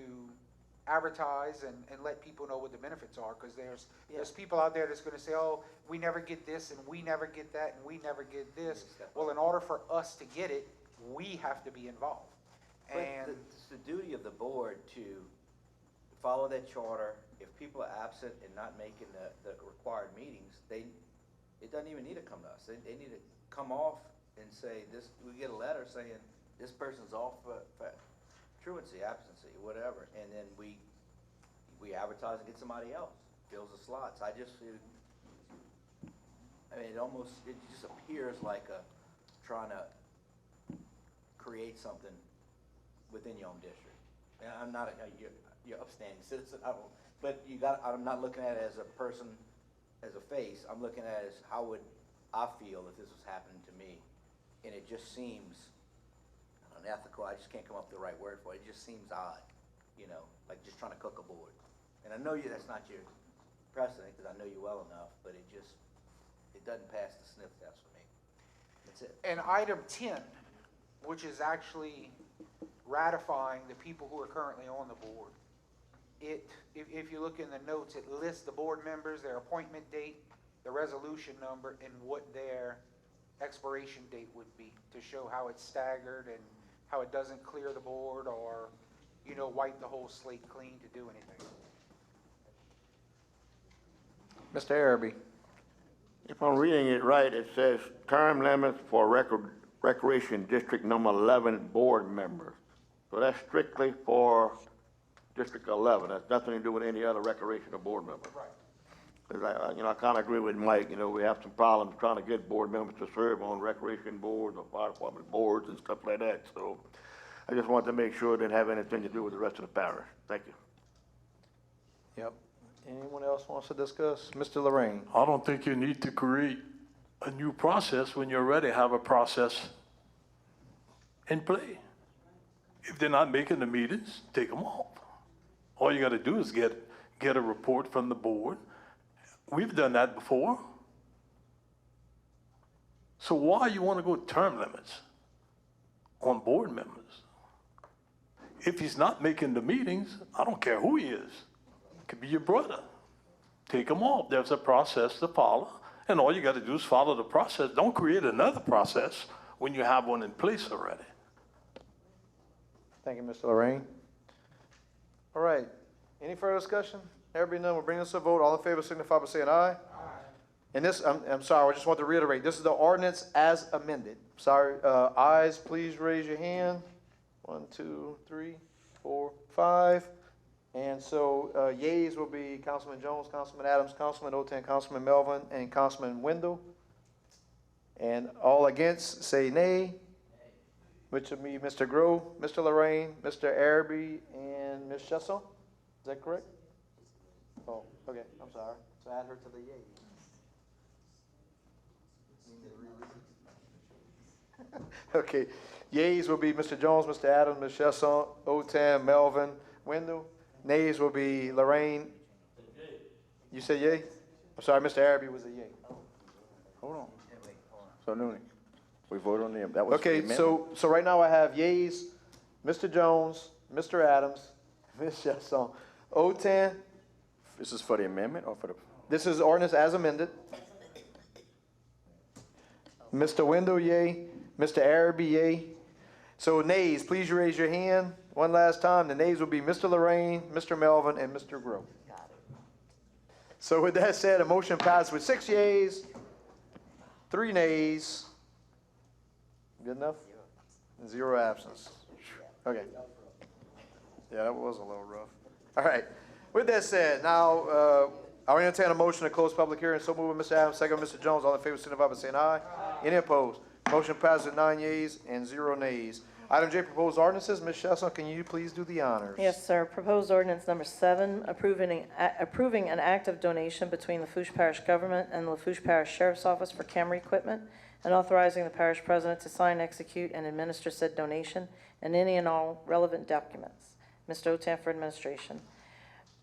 Speaker 5: advertise and let people know what the benefits are, because there's people out there that's gonna say, oh, we never get this, and we never get that, and we never get this. Well, in order for us to get it, we have to be involved.
Speaker 16: But
Speaker 5: And
Speaker 16: it's the duty of the board to follow that charter. If people are absent and not making the required meetings, it doesn't even need to come to us. They need to come off and say this, we get a letter saying this person's off for truancy, absency, whatever, and then we advertise and get somebody else, fills the slots. I mean, it just appears like trying to create something within your own district. And I'm not, you're upstanding citizen, I'm not looking at it as a person, as a face, I'm looking at it as how would I feel if this was happening to me? And it just seems unethical, I just can't come up with the right word for it, it just seems odd, you know, like just trying to cook a board. And I know that's not your precedent, because I know you well enough, but it doesn't pass the sniff test for me. That's it.
Speaker 5: And item 10, which is actually ratifying the people who are currently on the board. If you look in the notes, it lists the board members, their appointment date, the resolution number, and what their expiration date would be, to show how it's staggered and how it doesn't clear the board or, wipe the whole slate clean to do anything.
Speaker 2: Mr. Araby.
Speaker 11: If I'm reading it right, it says term limits for
Speaker 15: Recreation District Number 11 board members. So that's strictly for District 11. That's nothing to do with any other recreational board member. Right. Because I kind of agree with Mike. We have some problems trying to get board members to serve on recreation boards or fire department boards and stuff like that. So I just wanted to make sure it didn't have anything to do with the rest of the parish. Thank you.
Speaker 2: Yep. Anyone else wants to discuss? Mr. Lorraine?
Speaker 3: I don't think you need to create a new process when you already have a process in play. If they're not making the meetings, take them off. All you gotta do is get a report from the board. We've done that before. So why you wanna go term limits on board members? If he's not making the meetings, I don't care who he is. It could be your brother. Take him off. There's a process to follow, and all you gotta do is follow the process. Don't create another process when you have one in place already.
Speaker 2: Thank you, Mr. Lorraine. All right, any further discussion? There being none, we'll bring this to a vote. All in favor signify by saying aye. Aye. And this, I'm sorry, I just want to reiterate, this is the ordinance as amended. Sorry, ayes, please raise your hand. 1, 2, 3, 4, 5. And so, yeas will be Councilman Jones, Councilman Adams, Councilman Otan, Councilman Melvin, and Councilman Wendell. And all against, say nay. Which would be Mr. Grove, Mr. Lorraine, Mr. Araby, and Ms. Chesson. Is that correct? Oh, okay, I'm sorry. So add her to the yay. Okay, yeas will be Mr. Jones, Mr. Adams, Ms. Chesson, Otan, Melvin, Wendell. Nays will be Lorraine. You said yay? I'm sorry, Mr. Araby was a yay.
Speaker 8: Hold on. So Noonan, we voted on them. That was the
Speaker 2: Okay,
Speaker 8: amendment?
Speaker 2: so right now I have yeas, Mr. Jones, Mr. Adams, Ms. Chesson, Otan.
Speaker 8: This is for the amendment or for the?
Speaker 2: This is ordinance as amended. Mr. Wendell, yay. Mr. Araby, yay. So nays, please raise your hand one last time. The nays will be Mr. Lorraine, Mr. Melvin, and Mr. Grove. So with that said, a motion passed with 6 yeas, 3 nays. Good enough? 0 absence. Okay. Yeah, that was a little rough. All right. With that said, now I'll entertain a motion to close public hearing. So moved by Mr. Adams, second by Mr. Jones. All in favor, signify by saying aye. Any opposed? Motion passes with 9 yeas and 0 nays. Item J, proposed ordinances. Ms. Chesson, can you please do the honors?
Speaker 17: Yes, sir. Proposed ordinance number 7, approving an act of donation between Lafourche Parish Government and the Lafourche Parish Sheriff's Office for camera equipment, and authorizing the parish president to sign, execute, and administer said donation and any and all relevant documents. Mr. Otan for administration.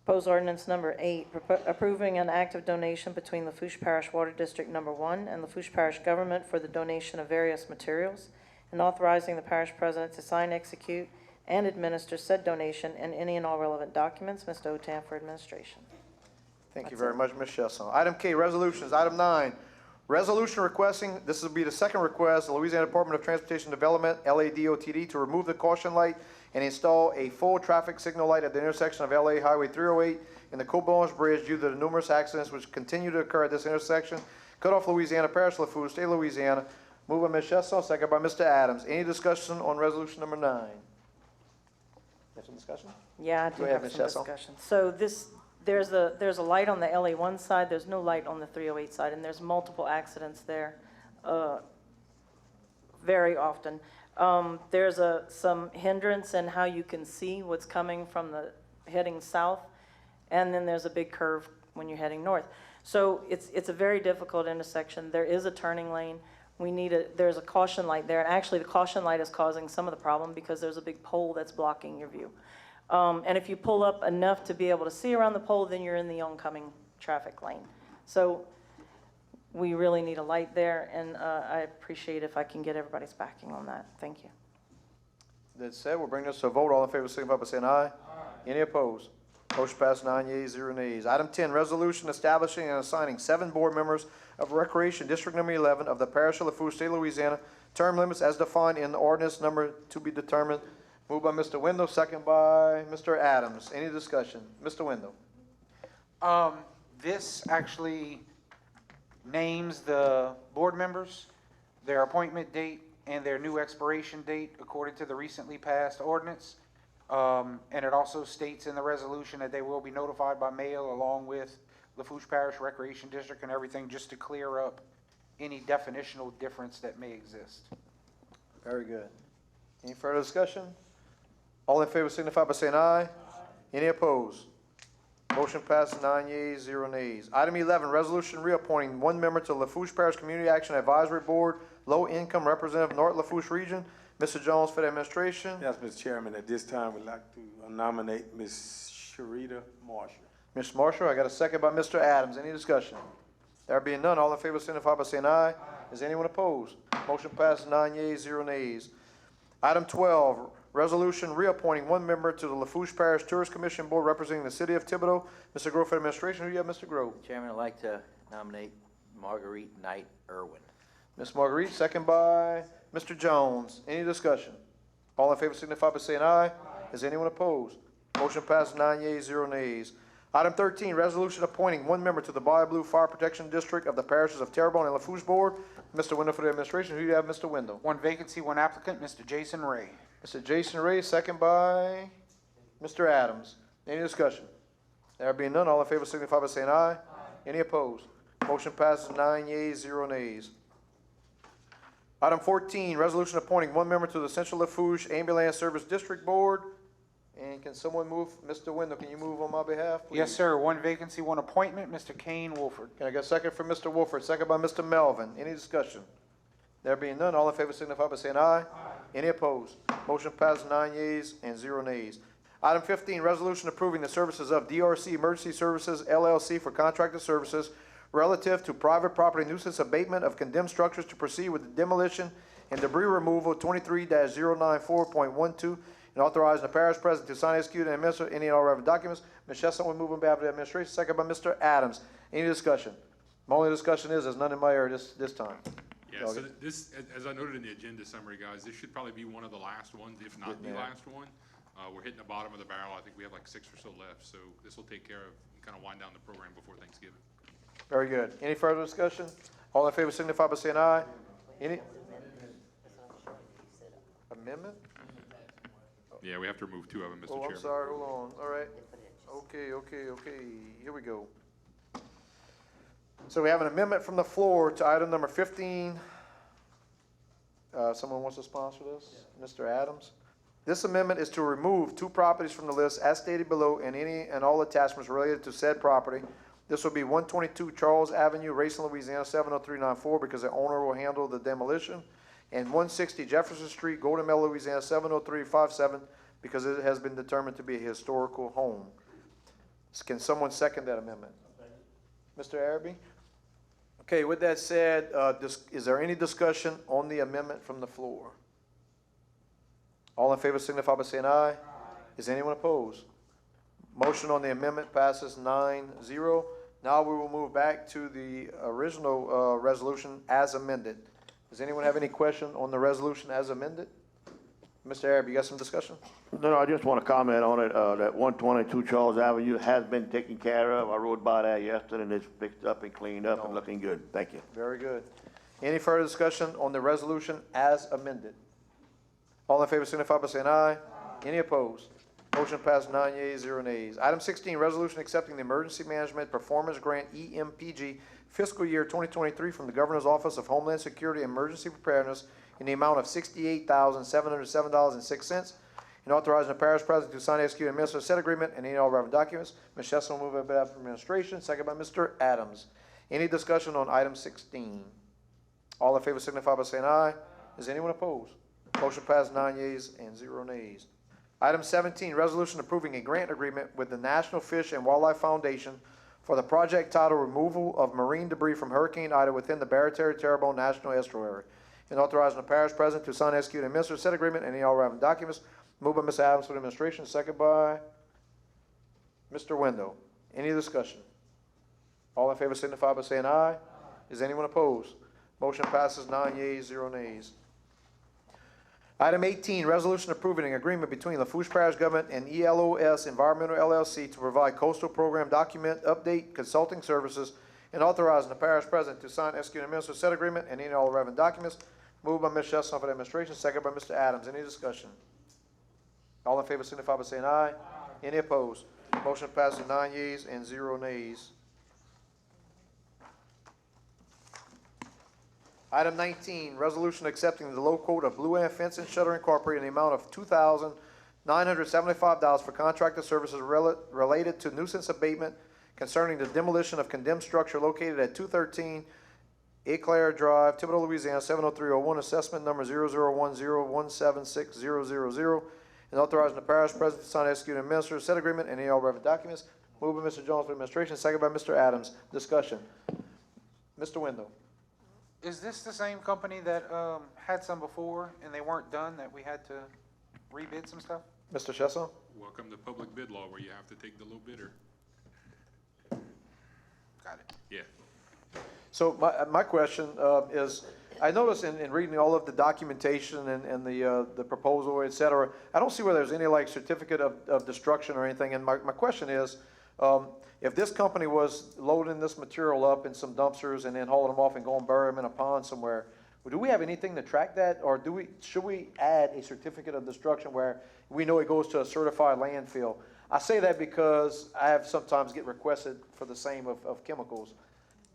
Speaker 17: Proposed ordinance number 8, approving an act of donation between Lafourche Parish Water District Number 1 and Lafourche Parish Government for the donation of various materials, and authorizing the parish president to sign, execute, and administer said donation and any and all relevant documents. Mr. Otan for administration.
Speaker 2: Thank you very much, Ms. Chesson. Item K, resolutions. Item 9, resolution requesting, this will be the second request, the Louisiana Department of Transportation Development, LADOTD, to remove the caution light and install a full traffic signal light at the intersection of LA Highway 308 and the Cote Bridge due to the numerous accidents which continue to occur at this intersection. Cutoff, Louisiana, Parish, Lafourche, State of Louisiana. Moved by Ms. Chesson, second by Mr. Adams. Any discussion on resolution number 9? Have some discussion?
Speaker 17: Yeah, I do
Speaker 2: Go ahead,
Speaker 17: have
Speaker 2: Ms.
Speaker 17: some
Speaker 2: Chesson.
Speaker 17: discussion. So there's a light on the LA1 side, there's no light on the 308 side, and there's multiple accidents there very often. There's some hindrance in how you can see what's coming from the heading south, and then there's a big curve when you're heading north. So it's a very difficult intersection. There is a turning lane. There's a caution light there, and actually the caution light is causing some of the problem because there's a big pole that's blocking your view. And if you pull up enough to be able to see around the pole, then you're in the oncoming traffic lane. So we really need a light there, and I appreciate if I can get everybody's backing on that. Thank you.
Speaker 2: That said, we'll bring this to a vote. All in favor, signify by saying aye. Aye. Any opposed? Motion passed, 9 yeas, 0 nays. Item 10, resolution establishing and assigning 7 board members of Recreation District Number 11 of the Parish of Lafourche, State of Louisiana. Term limits as defined in the ordinance number to be determined. Moved by Mr. Wendell, second by Mr. Adams. Any discussion? Mr. Wendell.
Speaker 5: This actually names the board members, their appointment date, and their new expiration date according to the recently passed ordinance. And it also states in the resolution that they will be notified by mail along with Lafourche Parish Recreation District and everything, just to clear up any definitional difference that may exist.
Speaker 2: Very good. Any further discussion? All in favor signify by saying aye. Any opposed? Motion passes 9 yeas, 0 nays. Item 11, resolution reappointing one member to Lafourche Parish Community Action Advisory Board, Low Income Representative, North Lafourche Region. Mr. Jones for the administration.
Speaker 14: Yes, Mr. Chairman, at this time, we'd like to nominate Ms. Sharita Marshall.
Speaker 2: Ms. Marshall, I got a second by Mr. Adams. Any discussion? There being none, all in favor signify by saying aye. Is anyone opposed? Motion passes 9 yeas, 0 nays. Item 12, resolution reappointing one member to the Lafourche Parish Tourist Commission Board representing the city of Thibodaux. Mr. Grove for the administration. Who do you have, Mr. Grove?
Speaker 16: Chairman, I'd like to nominate Marguerite Knight Irwin.
Speaker 2: Ms. Marguerite, second by Mr. Jones. Any discussion? All in favor signify by saying aye. Is anyone opposed? Motion passes 9 yeas, 0 nays. Item 13, resolution appointing one member to the Bayou Blue Fire Protection District of the parishes of Terrebonne and Lafourche Board. Mr. Wendell for the administration. Who do you have, Mr. Wendell?
Speaker 5: One vacancy, one applicant, Mr. Jason Ray.
Speaker 2: Mr. Jason Ray, second by Mr. Adams. Any discussion? There being none, all in favor signify by saying aye. Any opposed? Motion passes 9 yeas, 0 nays. Item 14, resolution appointing one member to the Central Lafourche Ambulance Service District Board. And can someone move, Mr. Wendell, can you move on my behalf, please?
Speaker 5: Yes, sir. One vacancy, one appointment, Mr. Kane Wolford.
Speaker 2: Can I get a second for Mr. Wolford, second by Mr. Melvin? Any discussion? There being none, all in favor signify by saying aye. Any opposed? Motion passes 9 yeas and 0 nays. Item 15, resolution approving the services of DRC Emergency Services LLC for contracted services relative to private property nuisance abatement of condemned structures to proceed with the demolition and debris removal 23-094.12 and authorizing the parish president to sign, execute, and administer any and all relevant documents. Ms. Chesson will move on behalf of the administration, second by Mr. Adams. Any discussion? My only discussion is there's none in my area this time.
Speaker 6: Yeah, so this, as I noted in the agenda summary, guys, this should probably be one of the last ones, if not the last one. We're hitting the bottom of the barrel. I think we have like 6 or so left, so this will take care of, kind of wind down the program before Thanksgiving.
Speaker 2: Very good. Any further discussion? All in favor signify by saying aye. Any? Amendment?
Speaker 6: Yeah, we have to remove 2 of them, Mr.
Speaker 2: Oh,
Speaker 6: Chairman.
Speaker 2: I'm sorry, hold on. All right. Okay. Here we go. So we have an amendment from the floor to item number 15. Someone wants to sponsor this? Mr. Adams? This amendment is to remove 2 properties from the list as stated below and any and all attachments related to said property. This will be 122 Charles Avenue, Racine, Louisiana, 70394, because the owner will handle the demolition, and 160 Jefferson Street, Golden Mill, Louisiana, 70357, because it has been determined to be a historical home. Can someone second that amendment? Mr. Araby? Okay, with that said, is there any discussion on the amendment from the floor? All in favor signify by saying aye. Is anyone opposed? Motion on the amendment passes 9-0. Now we will move back to the original resolution as amended. Does anyone have any question on the resolution as amended? Mr. Araby, you got some discussion?
Speaker 15: No, I just want to comment on it, that 122 Charles Avenue has been taken care of. I rode by there yesterday and it's fixed up and cleaned up and looking good. Thank you.
Speaker 2: Very good. Any further discussion on the resolution as amended? All in favor signify by saying aye. Any opposed? Motion passed 9 yeas, 0 nays. Item 16, resolution accepting the Emergency Management Performance Grant, EMPG, fiscal year 2023 from the Governor's Office of Homeland Security and Emergency Preparedness in the amount of $68,707.06, and authorizing the parish president to sign, execute, and administer said agreement and any all relevant documents. Ms. Chesson will move on behalf of administration, second by Mr. Adams. Any discussion on item 16? All in favor signify by saying aye. Is anyone opposed? Motion passed 9 yeas and 0 nays. Item 17, resolution approving a grant agreement with the National Fish and Wildlife Foundation for the project titled Removal of Marine Debris from Hurricane Ida within the Barataria-Terrebonne National Estuary, and authorizing the parish president to sign, execute, and administer said agreement and any all relevant documents. Moved by Mr. Adams for the administration, second by Mr. Wendell. Any discussion? All in favor signify by saying aye. Is anyone opposed? Motion passes 9 yeas, 0 nays. Item 18, resolution approving an agreement between Lafourche Parish Government and ELOS Environmental LLC to provide coastal program document update consulting services and authorizing the parish president to sign, execute, and administer said agreement and any all relevant documents. Moved by Ms. Chestnut for the administration, second by Mr. Adams. Any discussion? All in favor signify by saying aye. Any opposed? Motion passes with 9 yeas and 0 nays. Item 19, resolution accepting the low quote of Blue Ant Fence and Shutter Incorporated in the amount of $2,975 for contracted services related to nuisance abatement concerning the demolition of condemned structure located at 213 Eclair Drive, Thibodeau, Louisiana, 70301, assessment number 0010176000, and authorizing the parish president to sign, execute, and administer said agreement and any all relevant documents. Moved by Mr. Jones for administration, second by Mr. Adams. Discussion. Mr. Wendell.
Speaker 5: Is this the same company that had some before and they weren't done, that we had to rebid some stuff?
Speaker 2: Mr. Chesson?
Speaker 6: Welcome to public bid law where you have to take the low bidder.
Speaker 5: Got it.
Speaker 6: Yeah.
Speaker 2: So my question is, I noticed in reading all of the documentation and the proposal, et cetera, I don't see where there's any like certificate of destruction or anything. And my question is, if this company was loading this material up in some dumpsters and then hauling them off and going bury them in a pond somewhere, do we have anything to track that, or should we add a certificate of destruction where we know it goes to a certified landfill? I say that because I have sometimes get requested for the same of chemicals,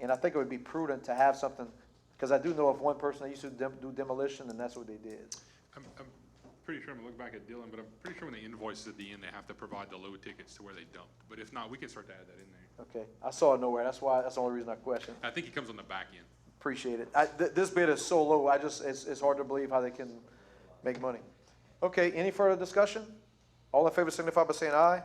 Speaker 2: and I think it would be prudent to have something, because I do know of one person that used to do demolition, and that's what they did.
Speaker 6: I'm pretty sure, I'm gonna look back at Dylan, but I'm pretty sure when they invoice at the end, they have to provide the load tickets to where they dumped. But if not, we can start to add that in there.
Speaker 2: Okay, I saw it nowhere. That's the only reason I questioned.
Speaker 6: I think it comes on the back end.
Speaker 2: Appreciate it. This bid is so low, it's hard to believe how they can make money. Okay, any further discussion? All in favor signify by saying aye.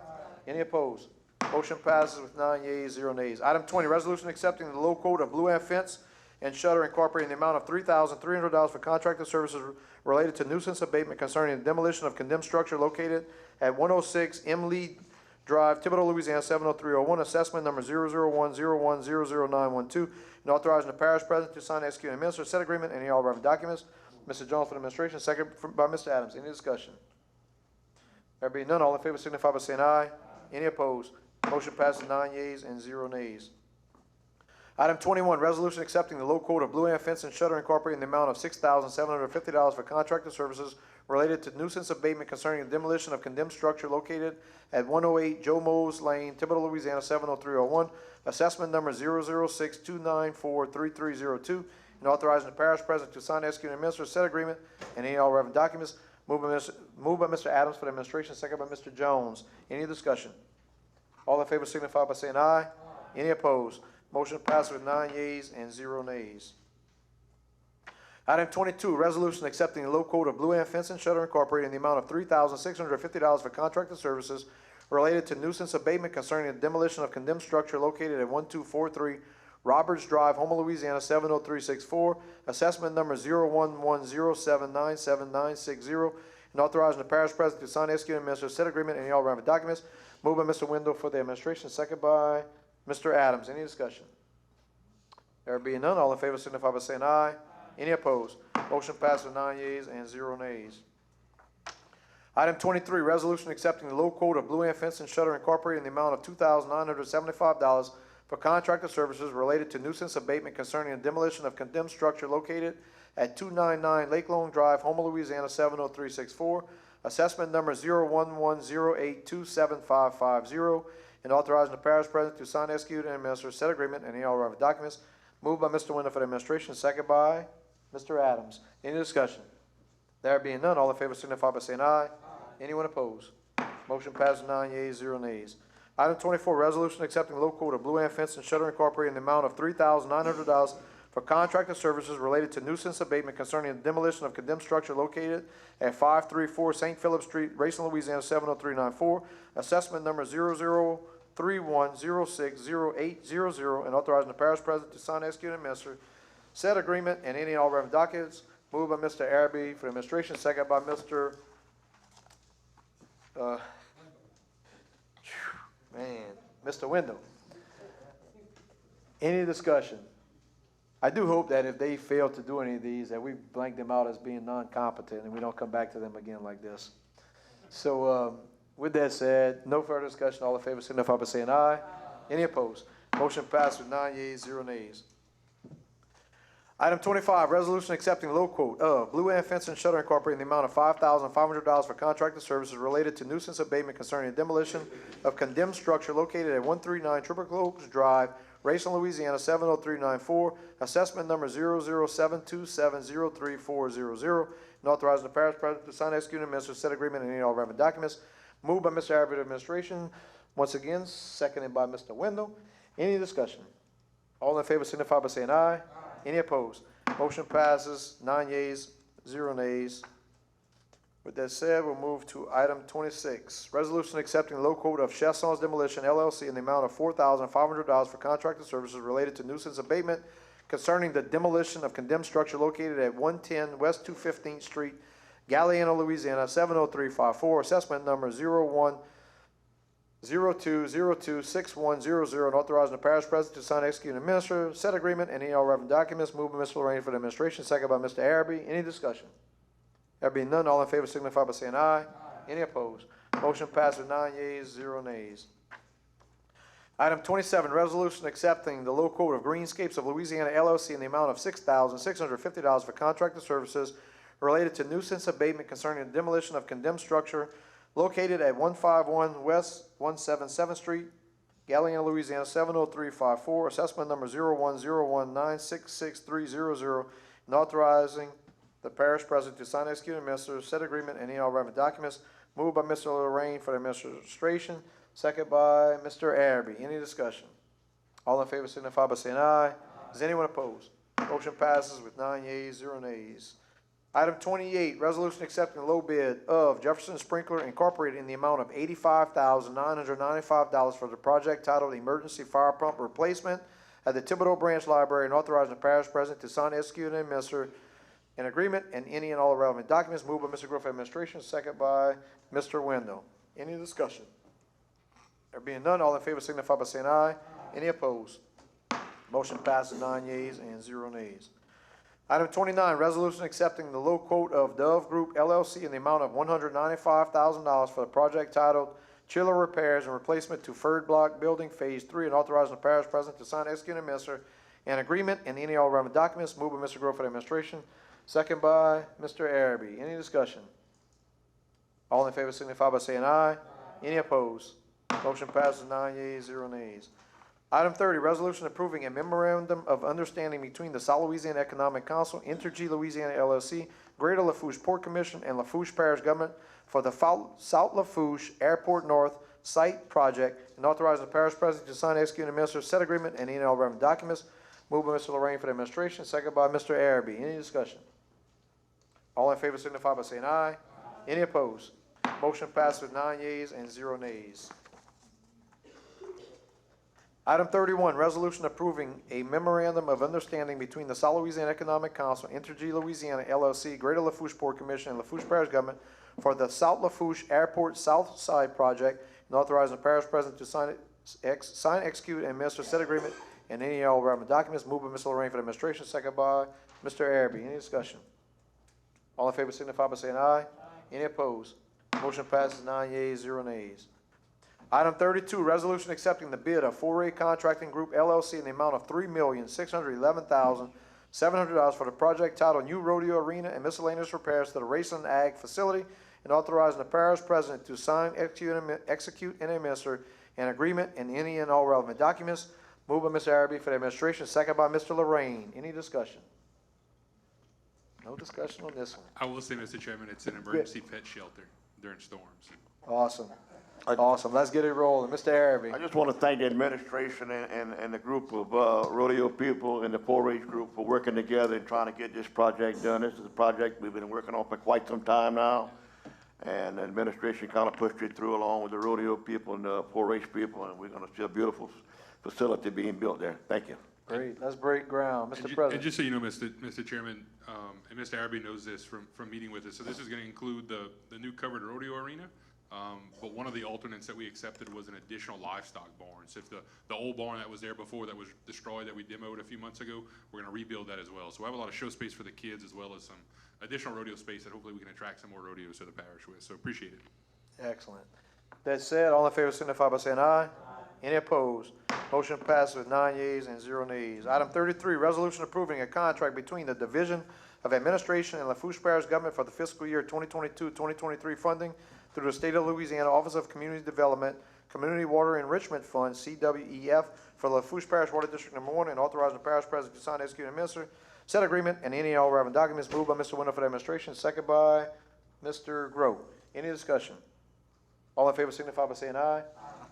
Speaker 2: Any opposed? Motion passes with 9 yeas, 0 nays. Item 20, resolution accepting the low quote of Blue Ant Fence and Shutter Incorporated in the amount of $3,300 for contracted services related to nuisance abatement concerning the demolition of condemned structure located at 106 M. Lee Drive, Thibodeau, Louisiana, 70301, assessment number 0010100912, and authorizing the parish president to sign, execute, and administer said agreement and any all relevant documents. Mr. Jones for the administration, second by Mr. Adams. Any discussion? There being none, all in favor signify by saying aye. Any opposed? Motion passes 9 yeas and 0 nays. Item 21, resolution accepting the low quote of Blue Ant Fence and Shutter Incorporated in the amount of $6,750 for contracted services related to nuisance abatement concerning the demolition of condemned structure located at 108 Joe Mose Lane, Thibodeau, Louisiana, 70301, assessment number 0062943302, and authorizing the parish president to sign, execute, and administer said agreement and any all relevant documents. Moved by Mr. Adams for the administration, second by Mr. Jones. Any discussion? All in favor signify by saying aye. Any opposed? Motion passes with 9 yeas and 0 nays. Item 22, resolution accepting the low quote of Blue Ant Fence and Shutter Incorporated in the amount of $3,650 for contracted services related to nuisance abatement concerning the demolition of condemned structure located at 1243 Roberts Drive, Houma, Louisiana, 70364, assessment number 0110797960, and authorizing the parish president to sign, execute, and administer said agreement and any all relevant documents. Moved by Mr. Wendell for the administration, second by Mr. Adams. Any discussion? There being none, all in favor signify by saying aye. Any opposed? Motion passes with 9 yeas and 0 nays. Item 23, resolution accepting the low quote of Blue Ant Fence and Shutter Incorporated in the amount of $2,975 for contracted services related to nuisance abatement concerning the demolition of condemned structure located at 299 Lake Long Drive, Houma, Louisiana, 70364, assessment number 0110827550, and authorizing the parish president to sign, execute, and administer said agreement and any all relevant documents. Moved by Mr. Wendell for the administration, second by Mr. Adams. Any discussion? There being none, all in favor signify by saying aye. Anyone opposed? Motion passes 9 yeas, 0 nays. Item 24, resolution accepting low quote of Blue Ant Fence and Shutter Incorporated in the amount of $3,900 for contracted services related to nuisance abatement concerning the demolition of condemned structure located at 534 St. Philip Street, Racine, Louisiana, 70394, assessment number 0031060800, and authorizing the parish president to sign, execute, and administer said agreement and any and all relevant documents. Moved by Mr. Araby for the administration, second by Mr. Mr. Wendell. Any discussion? I do hope that if they fail to do any of these, that we blank them out as being non-competent and we don't come back to them again like this. So with that said, no further discussion. All in favor signify by saying aye. Any opposed? Motion passed with 9 yeas, 0 nays. Item 25, resolution accepting low quote of Blue Ant Fence and Shutter Incorporated in the amount of $5,500 for contracted services related to nuisance abatement concerning the demolition of condemned structure located at 139 Triple Oaks Drive, Raceland, Louisiana, 70394, assessment number 007270340, and authorizing the parish president to sign, execute, and administer said agreement and any all relevant documents. Moved by Mr. Abbott, administration. Once again, seconded by Mr. Wendell. Any discussion? All in favor signify by saying aye. Any opposed? Motion passes, 9 yeas, 0 nays. With that said, we'll move to item 26. Resolution accepting low quote of Chesson's Demolition LLC in the amount of $4,500 for contracted services related to nuisance abatement concerning the demolition of condemned structure located at 110 West 215th Street, Galliano, Louisiana, 70354, assessment number 0102026100, and authorizing the parish president to sign, execute, and administer said agreement and any all relevant documents. Moved by Mr. Lorraine for the administration, second by Mr. Araby. Any discussion? There being none, all in favor signify by saying aye. Any opposed? Motion passes, 9 yeas, 0 nays. Item 27, resolution accepting the low quote of Greenscapes of Louisiana LLC in the amount of $6,650 for contracted services related to nuisance abatement concerning the demolition of condemned structure located at 151 West 177th Street, Galliano, Louisiana, 70354, assessment number 0101966300, and authorizing the parish president to sign, execute, and administer said agreement and any all relevant documents. Moved by Mr. Lorraine for the administration, second by Mr. Araby. Any discussion? All in favor signify by saying aye. Is anyone opposed? Motion passes with 9 yeas, 0 nays. Item 28, resolution accepting the low bid of Jefferson Sprinkler Incorporated in the amount of $85,995 for the project titled Emergency Fire Pump Replacement at the Thibodeau Branch Library, and authorizing the parish president to sign, execute, and administer an agreement and any and all relevant documents. Moved by Mr. Griffith, administration, second by Mr. Wendell. Any discussion? There being none, all in favor signify by saying aye. Any opposed? Motion passes, 9 yeas and 0 nays. Item 29, resolution accepting the low quote of Dove Group LLC in the amount of $195,000 for the project titled Chiller Repairs and Replacement to Third Block Building Phase 3, and authorizing the parish president to sign, execute, and administer an agreement and any all relevant documents. Moved by Mr. Grove for the administration, second by Mr. Araby. Any discussion? All in favor signify by saying aye. Any opposed? Motion passes, 9 yeas, 0 nays. Item 30, resolution approving a memorandum of understanding between the South Louisiana Economic Council, Entergy Louisiana LLC, Greater Lafourche Port Commission, and Lafourche Parish Government for the South Lafourche Airport North Site Project, and authorizing the parish president to sign, execute, and administer said agreement and any and all relevant documents. Moved by Mr. Lorraine for the administration, second by Mr. Araby. Any discussion? All in favor signify by saying aye. Any opposed? Motion passes with 9 yeas and 0 nays. Item 31, resolution approving a memorandum of understanding between the South Louisiana Economic Council, Entergy Louisiana LLC, Greater Lafourche Port Commission, and Lafourche Parish Government for the South Lafourche Airport South Side Project, and authorizing the parish president to sign, execute, and administer said agreement and any and all relevant documents. Moved by Mr. Lorraine for the administration, second by Mr. Araby. Any discussion? All in favor signify by saying aye. Any opposed? Motion passes, 9 yeas, 0 nays. Item 32, resolution accepting the bid of Foray Contracting Group LLC in the amount of $3,611,700 for the project titled New Rodeo Arena and miscellaneous repairs to the Raceland Ag Facility, and authorizing the parish president to sign, execute, and administer an agreement and any and all relevant documents. Moved by Mr. Araby for the administration, second by Mr. Lorraine. Any discussion? No discussion on this one.
Speaker 6: I will say, Mr. Chairman, it's an emergency pet shelter during storms.
Speaker 2: Awesome. Awesome. Let's get it rolling. Mr. Araby.
Speaker 15: I just want to thank the administration and the group of rodeo people and the 4-H group for working together and trying to get this project done. This is a project we've been working on for quite some time now, and the administration kind of pushed it through along with the rodeo people and the 4-H people, and we're going to see a beautiful facility being built there. Thank you.
Speaker 2: Great. Let's break ground. Mr. President.
Speaker 6: And just so you know, Mr. Chairman, and Mr. Araby knows this from meeting with us, so this is going to include the new covered rodeo arena. But one of the alternates that we accepted was an additional livestock barn. So if the old barn that was there before that was destroyed that we demoed a few months ago, we're going to rebuild that as well. So we have a lot of show space for the kids as well as some additional rodeo space that hopefully we can attract some more rodeos to the parish with. So appreciate it.
Speaker 2: Excellent. That said, all in favor signify by saying aye. Any opposed? Motion passes with 9 yeas and 0 nays. Item 33, resolution approving a contract between the Division of Administration and Lafourche Parish Government for the fiscal year 2022-2023 funding through the State of Louisiana Office of Community Development, Community Water Enrichment Fund, CWEF, for the Lafourche Parish Water District Number 1, and authorizing the parish president to sign, execute, and administer said agreement and any and all relevant documents. Moved by Mr. Winter for the administration, second by Mr. Grow. Any discussion? All in favor signify by saying aye.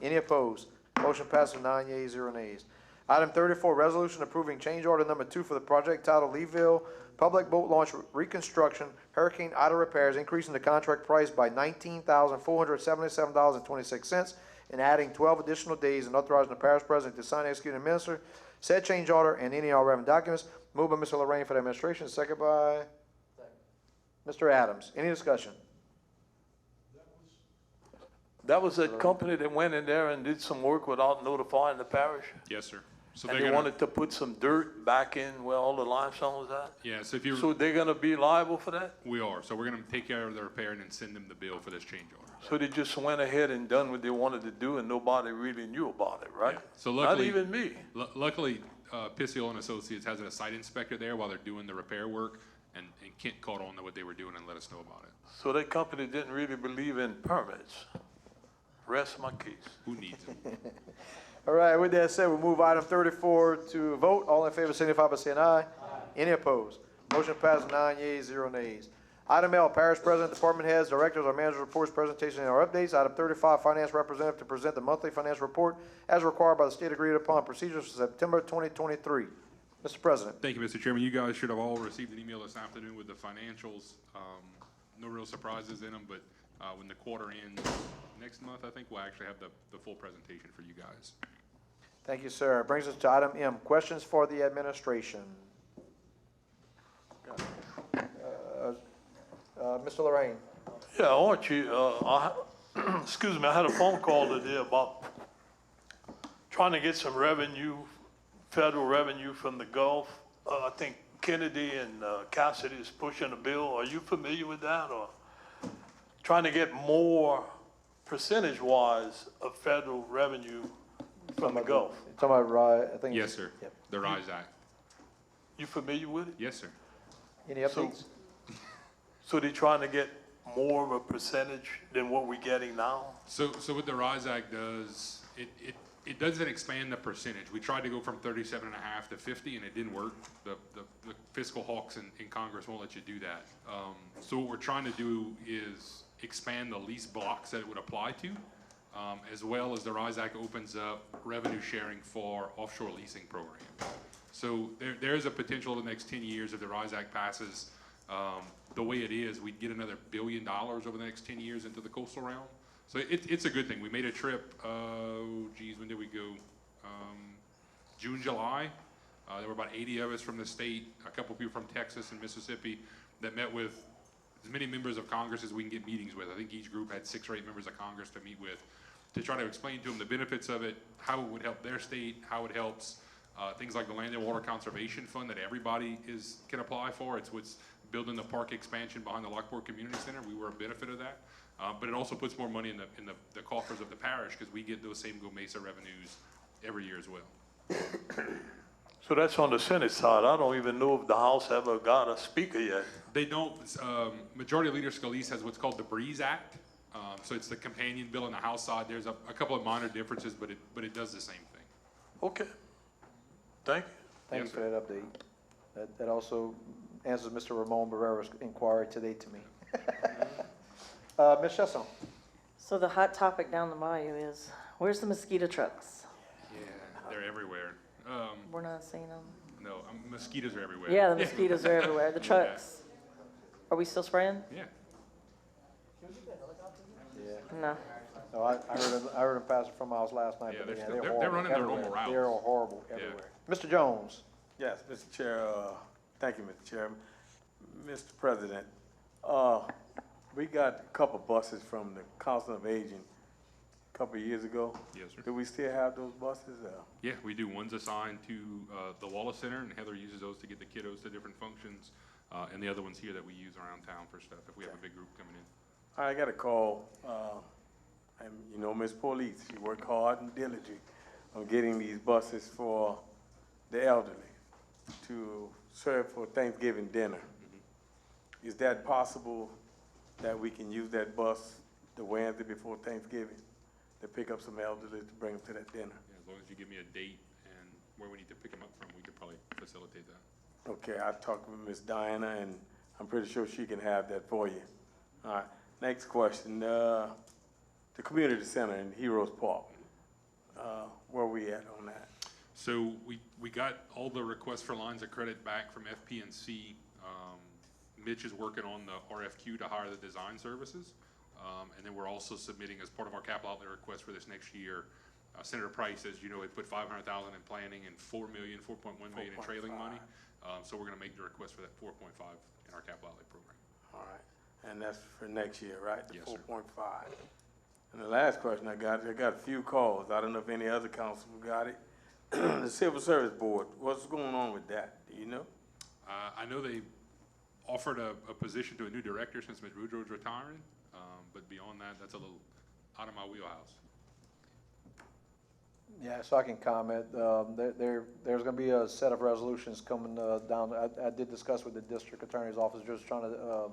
Speaker 2: Any opposed? Motion passes 9 yeas, 0 nays. Item 34, resolution approving change order number 2 for the project titled Leeville Public Boat Launch Reconstruction Hurricane Ida Repairs, increasing the contract price by $19,477.26 and adding 12 additional days, and authorizing the parish president to sign, execute, and administer said change order and any and all relevant documents. Moved by Mr. Lorraine for the administration, second by Mr. Adams. Any discussion?
Speaker 3: That was a company that went in there and did some work without notifying the parish?
Speaker 6: Yes, sir. So
Speaker 3: And
Speaker 6: they're
Speaker 3: they
Speaker 6: gonna,
Speaker 3: wanted to put some dirt back in where all the limestone was at?
Speaker 6: yeah, so if you,
Speaker 3: So they're gonna be liable for that?
Speaker 6: we are. So we're gonna take care of the repair and then send them the bill for this change order.
Speaker 3: So they just went ahead and done what they wanted to do and nobody really knew about it, right?
Speaker 6: Yeah. So
Speaker 3: Not
Speaker 6: luckily,
Speaker 3: even me.
Speaker 6: Luckily, Pisiel and Associates has a site inspector there while they're doing the repair work, and Kent caught on to what they were doing and let us know about it.
Speaker 3: So that company didn't really believe in permits. Rest my case.
Speaker 6: Who needs them?
Speaker 2: All right, with that said, we'll move item 34 to a vote. All in favor signify by saying aye. Any opposed? Motion passes 9 yeas, 0 nays. Item L, parish president, department heads, directors, or managers' reports, presentation, and or updates. Item 35, finance representative to present the monthly financial report as required by the state agreed upon procedures for September 2023. Mr. President.
Speaker 6: Thank you, Mr. Chairman. You guys should have all received an email this afternoon with the financials. No real surprises in them, but when the quarter ends next month, I think we'll actually have the full presentation for you guys.
Speaker 2: Thank you, sir. It brings us to item M, questions for the administration. Mr. Lorraine.
Speaker 3: Yeah, I want you, excuse me, I had a phone call today about trying to get some revenue, federal revenue from the Gulf. I think Kennedy and Cassidy is pushing a bill. Are you familiar with that, or trying to get more percentage-wise of federal revenue from the Gulf?
Speaker 2: Talking about RISE, I think.
Speaker 6: Yes, sir.
Speaker 2: Yep.
Speaker 6: The RISE Act.
Speaker 3: You familiar with it?
Speaker 6: Yes, sir.
Speaker 2: Any updates?
Speaker 3: So they're trying to get more of a percentage than what we're getting now?
Speaker 6: So what the RISE Act does, it doesn't expand the percentage. We tried to go from 37.5 to 50, and it didn't work. The fiscal hawks in Congress won't let you do that. So what we're trying to do is expand the lease blocks that it would apply to, as well as the RISE Act opens up revenue sharing for offshore leasing programs. So there's a potential in the next 10 years if the RISE Act passes. The way it is, we'd get another $1 billion over the next 10 years into the coastal realm. So it's a good thing. We made a trip, when did we go? June, July. There were about 80 of us from the state, a couple people from Texas and Mississippi that met with as many members of Congress as we can get meetings with. I think each group had 6 or 8 members of Congress to meet with to try to explain to them the benefits of it, how it would help their state, how it helps things like the Land and Water Conservation Fund that everybody can apply for. It's what's building the park expansion behind the Lockport Community Center. We were a benefit of that. But it also puts more money in the coffers of the parish because we get those same Go Mesa revenues every year as well.
Speaker 3: So that's on the Senate side. I don't even know if the House ever got a speaker yet.
Speaker 6: They don't. Majority Leader Scalise has what's called the Breeze Act. So it's the companion bill on the House side. There's a couple of minor differences, but it does the same thing.
Speaker 3: Okay. Thank you.
Speaker 2: Thank you for that update. That also answers Mr. Ramon Barrera's inquiry today to me. Ms. Chesson.
Speaker 17: So the hot topic down the bayou is, where's the mosquito trucks?
Speaker 6: Yeah, they're everywhere.
Speaker 17: We're not seeing them.
Speaker 6: No, mosquitoes are everywhere.
Speaker 17: Yeah, the mosquitoes are everywhere. The trucks. Are we still spraying?
Speaker 6: Yeah.
Speaker 17: No.
Speaker 2: No, I heard them pass from my house last night.
Speaker 6: Yeah,
Speaker 2: but
Speaker 6: they're
Speaker 2: horrible
Speaker 6: running their
Speaker 2: everywhere.
Speaker 6: normal routes.
Speaker 2: They're horrible everywhere. Mr. Jones.
Speaker 14: Yes, Mr. Chair, thank you, Mr. Chairman. Mr. President, we got a couple buses from the Council of Aging a couple of years ago.
Speaker 6: Yes, sir.
Speaker 14: Do we still have those buses?
Speaker 6: Yeah, we do. One's assigned to the Wallace Center, and Heather uses those to get the kiddos to different functions. And the other one's here that we use around town for stuff if we have a big group coming in.
Speaker 14: I got a call, and you know, Ms. Police, she worked hard and diligently. on getting these buses for the elderly to serve for Thanksgiving dinner. Is that possible that we can use that bus the Wednesday before Thanksgiving to pick up some elderly to bring them to that dinner?
Speaker 6: Yeah, as long as you give me a date and where we need to pick them up from, we could probably facilitate that.
Speaker 14: Okay, I talked with Miss Diana, and I'm pretty sure she can have that for you. All right, next question. The community center in Heroes Park, where we at on that?
Speaker 6: So we got all the requests for lines of credit back from FP&C. Mitch is working on the RFQ to hire the design services. And then we're also submitting as part of our capital outlay request for this next year. Senator Price, as you know, had put $500,000 in planning and $4.1 million in trailing money. So we're gonna make the request for that 4.5 in our capital outlay program.
Speaker 14: All right, and that's for next year, right? The
Speaker 6: Yes, sir.
Speaker 14: 4.5. And the last question I got a few calls. I don't know if any other council got it. The Civil Service Board, what's going on with that? Do you know?
Speaker 6: I know they offered a position to a new director since Ms. Boudreaux's retiring, but beyond that, that's a little out of my wheelhouse.
Speaker 2: Yeah, so I can comment. There's going to be a set of resolutions coming down. I did discuss with the district attorney's office, just trying to,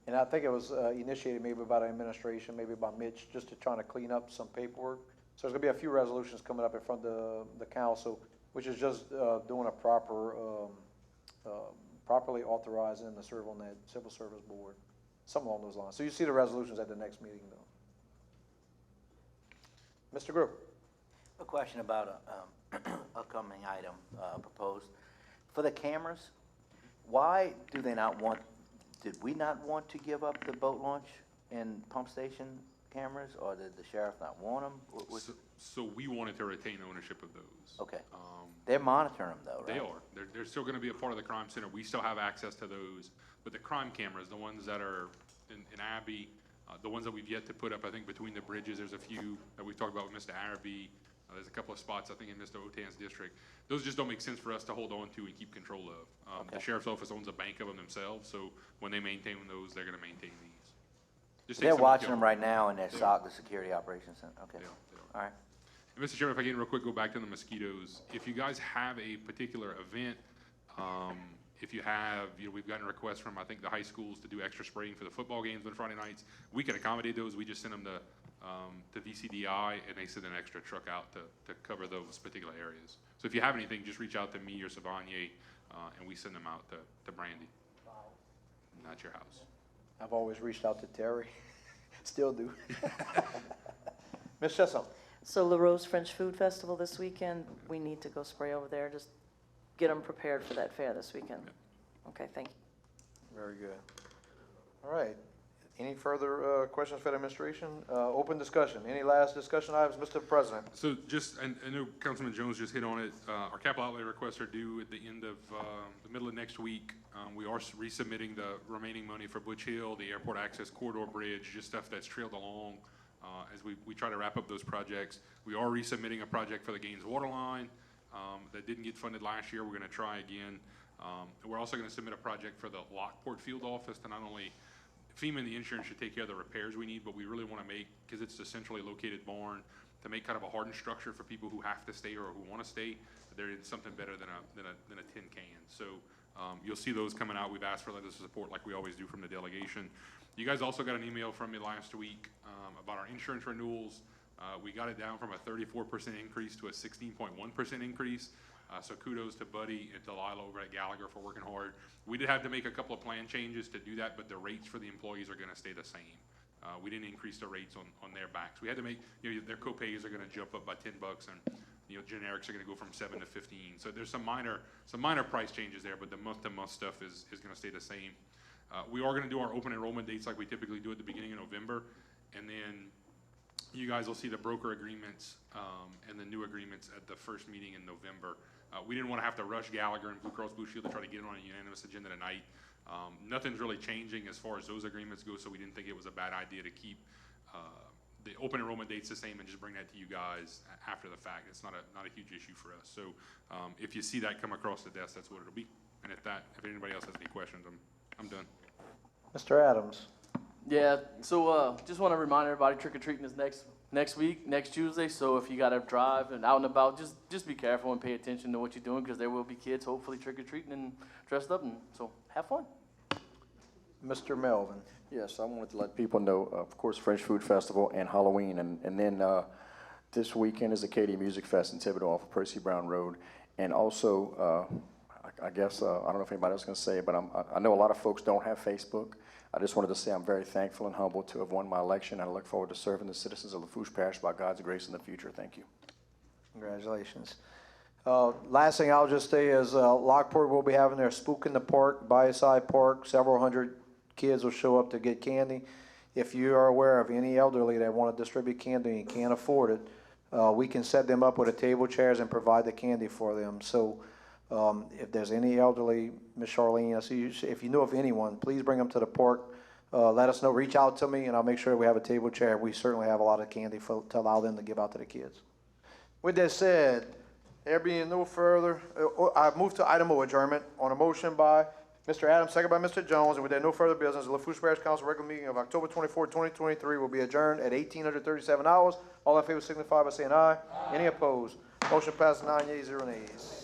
Speaker 2: and I think it was initiated maybe by the administration, maybe by Mitch, just to trying to clean up some paperwork. So there's going to be a few resolutions coming up in front of the council, which is just doing a properly authorizing the serve on that civil service board, something along those lines. So you see the resolutions at the next meeting, though. Mr. Group.
Speaker 16: A question about a upcoming item proposed. For the cameras, why do they not want, did we not want to give up the boat launch and pump station cameras, or did the sheriff not want them?
Speaker 6: So we wanted to retain ownership of those.
Speaker 16: Okay. They're monitoring them though, right?
Speaker 6: They are. They're still gonna be a part of the crime center. We still have access to those. But the crime cameras, the ones that are in Abbey, the ones that we've yet to put up, I think between the bridges, there's a few that we've talked about with Mr. Araby. There's a couple of spots, I think, in Mr. Otan's district. Those just don't make sense for us to hold on to and keep control of.
Speaker 16: Okay.
Speaker 6: The sheriff's office owns a bank of them themselves, so when they maintain those, they're gonna maintain these. Just
Speaker 16: They're
Speaker 6: takes some
Speaker 16: watching
Speaker 6: skill.
Speaker 16: them right now in their SOC, the Security Operations Center. Okay.
Speaker 6: They are.
Speaker 16: All right.
Speaker 6: And Mr. Chairman, if I can real quick go back to the mosquitoes. If you guys have a particular event, if you have, we've gotten requests from, I think, the high schools to do extra spraying for the football games on Friday nights. We can accommodate those. We just send them to VCDI, and they send an extra truck out to cover those particular areas. So if you have anything, just reach out to me or Savanye, and we send them out to Brandy. Not your house.
Speaker 2: I've always reached out to Terry. Still do. Ms. Chesson.
Speaker 17: So La Rose French Food Festival this weekend, we need to go spray over there, just get them prepared for that fair this weekend. Okay, thank you.
Speaker 2: Very good. All right. Any further questions for the administration? Open discussion. Any last discussion items, Mr. President?
Speaker 6: So just, I know Councilman Jones just hit on it. Our capital outlay requests are due at the end of the middle of next week. We are resubmitting the remaining money for Butch Hill, the Airport Access Corridor Bridge, just stuff that's trailed along as we try to wrap up those projects. We are resubmitting a project for the Gaines Water Line that didn't get funded last year. We're going to try again. And we're also going to submit a project for the Lockport Field Office to not only FEMA and the insurance should take care of the repairs we need, but we really want to make, because it's a centrally located barn, to make kind of a hardened structure for people who have to stay or who want to stay. There is something better than a tin can. So you'll see those coming out. We've asked for letters of support like we always do from the delegation. You guys also got an email from me last week about our insurance renewals. We got it down from a 34% increase to a 16.1% increase. So kudos to Buddy and Delilah over at Gallagher for working hard. We did have to make a couple of plan changes to do that, but the rates for the employees are gonna stay the same. We didn't increase the rates on their backs. We had to make, their co-pays are gonna jump up by $10 and, generics are gonna go from 7 to 15. So there's some minor price changes there, but the month-to-month stuff is gonna stay the same. We are gonna do our open enrollment dates like we typically do at the beginning of November, and then you guys will see the broker agreements and the new agreements at the first meeting in November. We didn't want to have to rush Gallagher and Blue Cross Blue Shield to try to get it on a unanimous agenda tonight. Nothing's really changing as far as those agreements go, so we didn't think it was a bad idea to keep the open enrollment dates the same and just bring that to you guys after the fact. It's not a huge issue for us. So if you see that come across the desk, that's what it'll be. And if anybody else has any questions, I'm done.
Speaker 2: Mr. Adams.
Speaker 18: Yeah, so just want to remind everybody trick-or-treating is next next week, next Tuesday. So if you gotta drive and out and about, just be careful and pay attention to what you're doing, because there will be kids hopefully trick-or-treating and dressed up, and so have fun.
Speaker 2: Mr. Melvin.
Speaker 8: Yes, I wanted to let people know, of course, French Food Festival and Halloween, and then this weekend is Acadia Music Fest in Thibodeau off of Percy Brown Road. And also, I guess, I don't know if anybody else can say it, but I know a lot of folks don't have Facebook. I just wanted to say I'm very thankful and humbled to have won my election, and I look forward to serving the citizens of Lafourche Parish by God's grace in the future. Thank you.
Speaker 2: Congratulations. Last thing I'll just say is Lockport will be having their Spook in the Park, By-Side Park. Several hundred kids will show up to get candy. If you are aware of any elderly that want to distribute candy and can't afford it, we can set them up with a table, chairs, and provide the candy for them. So if there's any elderly, Miss Charlene, I see you, if you know of anyone, please bring them to the park. Let us know, reach out to me, and I'll make sure we have a table, chair. We certainly have a lot of candy to allow them to give out to the kids. With that said, there being no further, I move to item of adjournment on a motion by Mr. Adams, second by Mr. Jones, and with that no further business, the Lafourche Parish Council regular meeting of October 24, 2023 will be adjourned at 1837 hours. All in favor signify by saying aye. Any opposed? Motion passes 9 yeas, 0 nays.